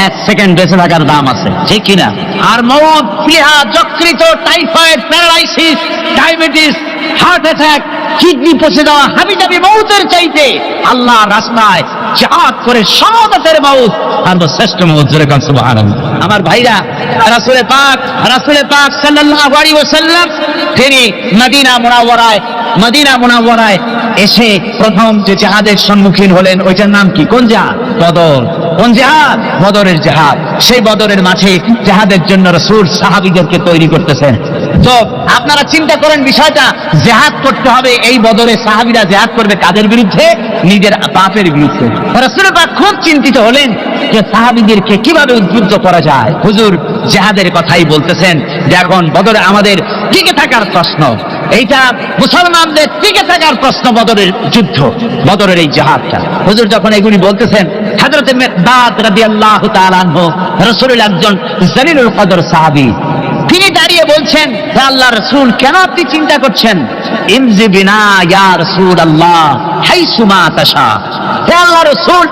1 সেকেন্ড বেঁচে থাকার দাম আছে, ঠিক কিনা? আর মওত, প্লীহা, যকৃত, typhoid, paralysis, diabetes, heart attack, kidney পচে যাওয়া হাবিজাবি মৌতের চাইতে আল্লাহ রাস্তায় জিহাদ করে শাহাদাতের মৌত সর্বশ্রেষ্ঠ মৌত। জোরে কান সুবহানাল্লাহ। আমার ভাইরা, রাসূলে পাক সাল্লাল্লাহু আলাইহি ওয়াসাল্লাম তিনি মদিনা মুনাওয়ারায় এসে প্রথম যে জিহাদের সম্মুখীন হলেন ওইটার নাম কি? কোন জিহাদ? বদর। কোন জিহাদ? বদরের জিহাদ। সেই বদরের মাঠে জিহাদের জন্য রাসূল সাহাবীদেরকে তৈরি করতেছেন। তো আপনারা চিন্তা করেন বিষয়টা, জিহাদ করতে হবে, এই বদরে সাহাবীরা জিহাদ করবে কাদের বিরুদ্ধে? নিজের বাপের বিরুদ্ধে। রাসূল পাক খুব চিন্তিত হলেন যে সাহাবীদেরকে কিভাবে উদ্বুদ্ধ করা যায়। হুজুর জিহাদের কথাই বলতেছেন যে এখন বদরে আমাদের টিকে থাকার প্রশ্ন, এইটা মুসলমানদের টিকে থাকার প্রশ্ন, বদরের যুদ্ধ, বদরের এই জিহাদটা। হুজুর যখন এগুলি বলতেছেন, হযরত মিকদাদ রাদিয়াল্লাহু তাআলা আনহু রাসূলের একজন জলিলুল কদর সাহাবী, তিনি দাঁড়িয়ে বলছেন, হে আল্লাহর রাসূল, কেন আপনি চিন্তা করছেন? ইমজি বিনা ইয়া রাসূলুল্লাহ হাইসুমা তাশা। হে আল্লাহর রাসূল,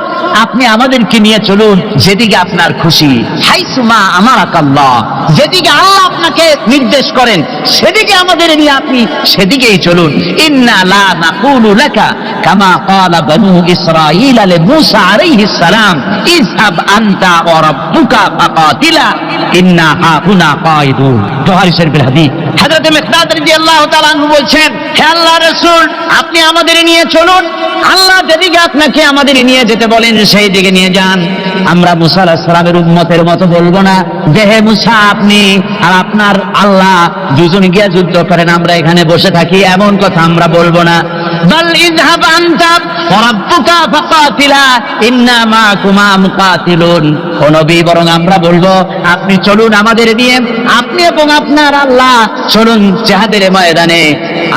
আপনি আমাদেরকে নিয়ে চলুন যেদিকে আপনার খুশি। হাইসুমা আমারাকাল্লাহ, যেদিকে আল্লাহ আপনাকে নির্দেশ করেন সেদিকে আমাদের নিয়ে আপনি সেদিকেই চলুন। ইন্না লা নাকুলু লাকা কামা ক্বালা বনু ইসরাঈল লিমূসা আলাইহিস সালাম ইযহাব আনতা ওয়া রাব্বুকা ফাকাতিলা ইন্না হাহুনা কায়িদুন। বুখারী শরীফের হাদিস। হযরত মিকদাদ রাদিয়াল্লাহু তাআলা আনহু বলছেন, হে আল্লাহর রাসূল, আপনি আমাদের নিয়ে চলুন, আল্লাহ যেদিকে আপনাকে আমাদের নিয়ে যেতে বলেন সেই দিকে নিয়ে যান। আমরা মুসা আলাইহিস সালামের উম্মতের মতো বলবো না যে হে মুসা আপনি আর আপনার আল্লাহ দুজনে গিয়ে যুদ্ধ করেন, আমরা এখানে বসে থাকি, এমন কথা আমরা বলবো না। বাল ইযহাব আনতা ওয়া রাব্বুকা ফাকাতিলা ইন্না মাআকুমা মুকাতিলুন। ও নবী, বরং আমরা বলবো আপনি চলুন আমাদের নিয়ে, আপনি এবং আপনার আল্লাহ চলুন জিহাদের ময়দানে,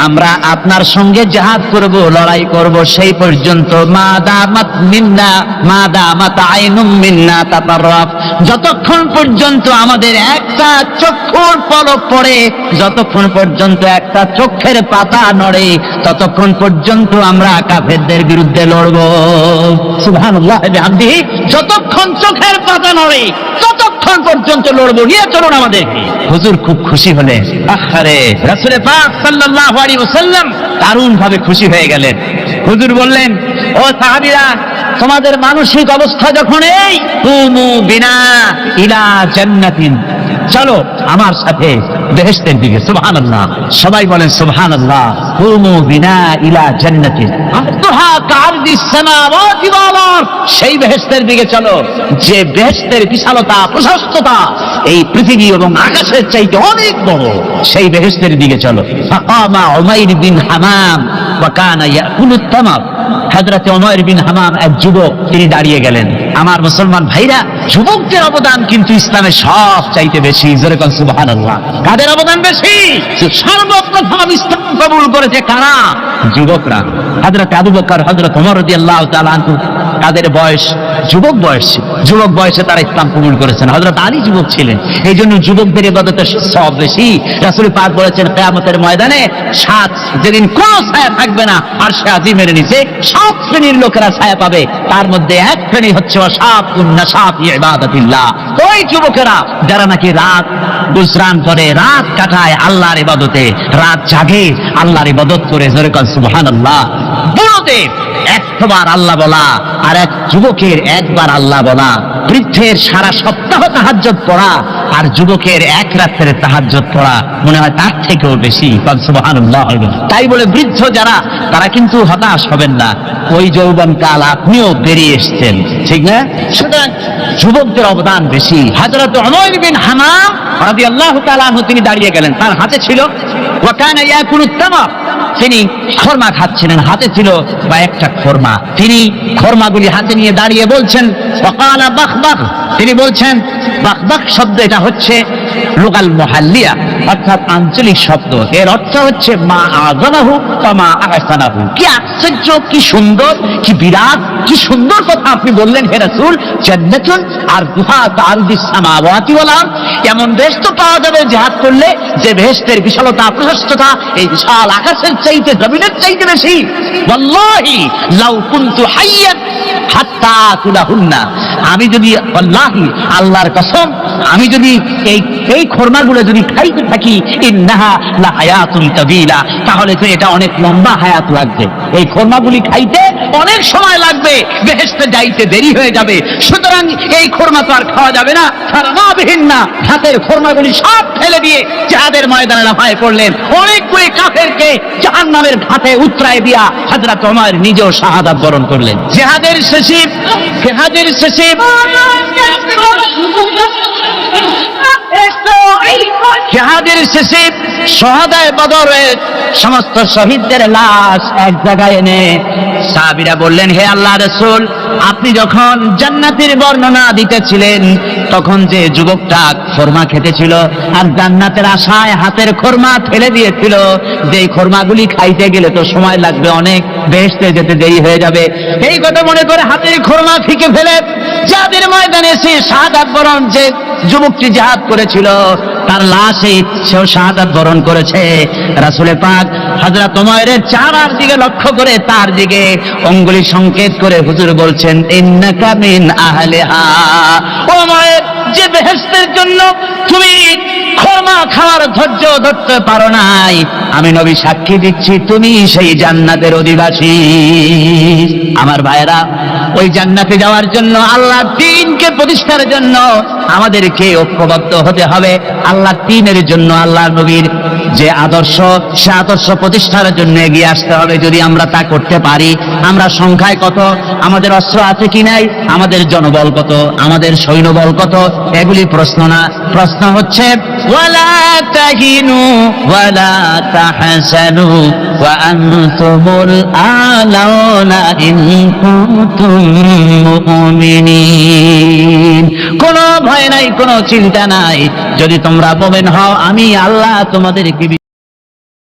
আমরা আপনার সঙ্গে জিহাদ করব, লড়াই করব সেই পর্যন্ত। মা দামাত আইনুম মিন্না তাতাররাফ, যতক্ষণ পর্যন্ত আমাদের একটা চক্ষুর পলক পড়ে, যতক্ষণ পর্যন্ত একটা চোখের পাতা নড়ে, ততক্ষণ পর্যন্ত আমরা কাফেরদের বিরুদ্ধে লড়ব। সুবহানাল্লাহ বিহামদিহি, যতক্ষণ চোখের পাতা নড়ে ততক্ষণ পর্যন্ত লড়বো, নিয়ে চলুন আমাদেরকে। হুজুর খুব খুশি হলেন। আহারে, রাসূল পাক সাল্লাল্লাহু আলাইহি ওয়াসাল্লাম দারুণ ভাবে খুশি হয়ে গেলেন। হুজুর বললেন, ও সাহাবীরা, তোমাদের মানসিক অবস্থা যখন এই, কুমু বিনা ইলা জান্নাতিন, চলো আমার সাথে বেহেশতের দিকে। সুবহানাল্লাহ, সবাই বলেন সুবহানাল্লাহ। কুমু বিনা ইলা জান্নাতিন আরদুহা কাআরদিস সামাওয়াতি ওয়াল আরদ, সেই বেহেশতের দিকে চলো যে বেহেশতের বিশালতা প্রশস্ততা এই পৃথিবী এবং আকাশের চাইতে অনেক বড়, সেই বেহেশতের দিকে চলো। ফাকামা উমাইর বিন হামাম ওয়া কানা ইয়াকুলুত তামার। হযরত উমাইর বিন হামাম এক যুবক, তিনি দাঁড়িয়ে গেলেন। আমার মুসলমান ভাইরা, যুবকদের অবদান কিন্তু ইসলামে সব চাইতে বেশি। জোরে বলেন সুবহানাল্লাহ। কাদের অবদান বেশি? সর্বপ্রথম ইসলাম কবুল করেছে কারা? যুবকরা। হযরত আবু বকর, হযরত ওমর রাদিয়াল্লাহু তাআলা আনহু, তাদের বয়স যুবক বয়স, যুবক বয়সে তারা ইসলাম কবুল করেছেন। হযরত আলী যুবক ছিলেন, এই জন্য যুবকদের ইবাদতের সব বেশি। রাসূল পাক বলেছেন, কিয়ামতের ময়দানে যেদিন কোন ছায়া থাকবে না, আরশে আজিমের নিচে 7 শ্রেণীর লোকেরা ছায়া পাবে, তার মধ্যে এক শ্রেণী হচ্ছে ওয়াশাবুন নাশাত ইবাদাতিল্লাহ, ওই যুবকেরা যারা নাকি রাত গুজরান করে, রাত কাটায় আল্লাহর ইবাদতে, রাত জাগে আল্লাহর ইবাদত করে। জোরে বলেন সুবহানাল্লাহ। বুড়োদের একবার আল্লাহ বলা আর এক যুবকের একবার আল্লাহ বলা, বৃদ্ধের সারা সপ্তাহ তাহাজ্জুদ পড়া আর যুবকের এক রাতের তাহাজ্জুদ পড়া মনে হয় তার থেকেও বেশি। সুবহানাল্লাহ। তাই বলে বৃদ্ধ যারা, তারা কিন্তু হতাশ হবেন না, ওই যৌবনকাল আপনিও বেরিয়ে এসেছেন, ঠিক না? সুতরাং যুবকদের অবদান বেশি। হযরত উমাইর বিন হামাম রাদিয়াল্লাহু তাআলা আনহু, তিনি দাঁড়িয়ে গেলেন, তার হাতে ছিল ওয়া কানা ইয়াকুলুত তামার, তিনি খরমা খাচ্ছিলেন, হাতে ছিল কয়েকটা খরমা, তিনি খরমাগুলি হাতে নিয়ে দাঁড়িয়ে বলছেন ওয়াকালা বাখবাখ, তিনি বলছেন, বাখবাখ শব্দ এটা হচ্ছে লুগাল মুহাল্লিয়া, অর্থাৎ আঞ্চলিক শব্দ, এর অর্থ হচ্ছে মা আযামাহু ওয়া মা আহসানাহু। কি আশ্চর্য, কি সুন্দর, কি বিরাট, কি সুন্দর কথা আপনি বললেন হে রাসূল। জান্নাতুন আরদুহা কাআরদিস সামাওয়াতি ওয়াল আরদ, এমন বেহেশত তো পাওয়া যাবে জিহাদ করলে যে বেহেশতের বিশালতা প্রশস্ততা এই বিশাল আকাশের চাইতে, জমিনের চাইতে বেশি। ওয়াল্লাহি লাউ কুনতু হাইয়ান তাকুলাহুন্না, আমি যদি আল্লাহি আল্লাহর কসম, আমি যদি এই খোরমাগুলো যদি খাইতে থাকি, ইন্নাহা লাহায়াতুন তাবিলা, তাহলে তো এটা অনেক লম্বা হায়াত লাগবে। এই খোরমাগুলি খাইতে অনেক সময় লাগবে, বেহেশতে যাইতে দেরি হয়ে যাবে। সুতরাং এই খোরমা তো আর খাওয়া যাবে না। ফারমাবিহিন না, হাতের খোরমাগুলি সব ফেলে দিয়ে জিহাদের ময়দানে লাফায় পড়লেন। অনেকগুলি কাফেরকে জাহান্নামের ঘাটে উতরায় দিয়া হযরত ওমর নিজেও শাহাদাত বরণ করলেন। জিহাদের শেষে জিহাদের শেষে শহাদায়ে বদরের সমস্ত শহীদদের লাশ এক জায়গায় এনে সাহাবীরা বললেন, হে আল্লাহ রাসূল, আপনি যখন জান্নাতের বর্ণনা দিতেছিলেন তখন যে যুবকটা খোরমা খেতেছিল আর জান্নাতের আশায় হাতের খোরমা ফেলে দিয়েছিল, যেই খোরমাগুলি খাইতে গেলে তো সময় লাগবে অনেক, বেহেশতে যেতে দেরি হয়ে যাবে, এই কথা মনে করে হাতের খোরমা ফিকে ফেলে জিহাদের ময়দানে এসে শাহাদাত বরণ, যে যুবকটি জিহাদ করেছিল তার লাশে সেও শাহাদাত বরণ করেছে। রাসূলে পাক হযরত ওমরের চেহারার দিকে লক্ষ্য করে তার দিকে অঙ্গুলি সংকেত করে হুজুর বলছেন, ইন্নাকা মিন আহলিহা, ওমর, যে বেহেশতের জন্য তুমি খোরমা খাওয়ার ধৈর্য ধরতে পারো নাই, আমি নবী সাক্ষী দিচ্ছি তুমি সেই জান্নাতের অধিবাসী। আমার ভাইরা, ওই জান্নাতে যাওয়ার জন্য, আল্লাহর দ্বীনকে প্রতিষ্ঠার জন্য আমাদেরকে ঐক্যবদ্ধ হতে হবে। আল্লাহর দ্বীনের জন্য আল্লাহর নবীর যে আদর্শ, সে আদর্শ প্রতিষ্ঠার জন্য এগিয়ে আসতে হবে। যদি আমরা তা করতে পারি, আমরা সংখ্যায় কত, আমাদের অস্ত্র আছে কি নাই, আমাদের জনবল কত, আমাদের সৈন্যবল কত, এগুলি প্রশ্ন না। প্রশ্ন হচ্ছে ওয়ালা তাহিনু ওয়ালা তাহসানু ওয়া আনতুমুল আলাউনা ইন কুনতুম মুমিনিন। কোনো ভয় নাই, কোনো চিন্তা নাই, যদি তোমরা মুমিন হও আমি আল্লাহ তোমাদেরকে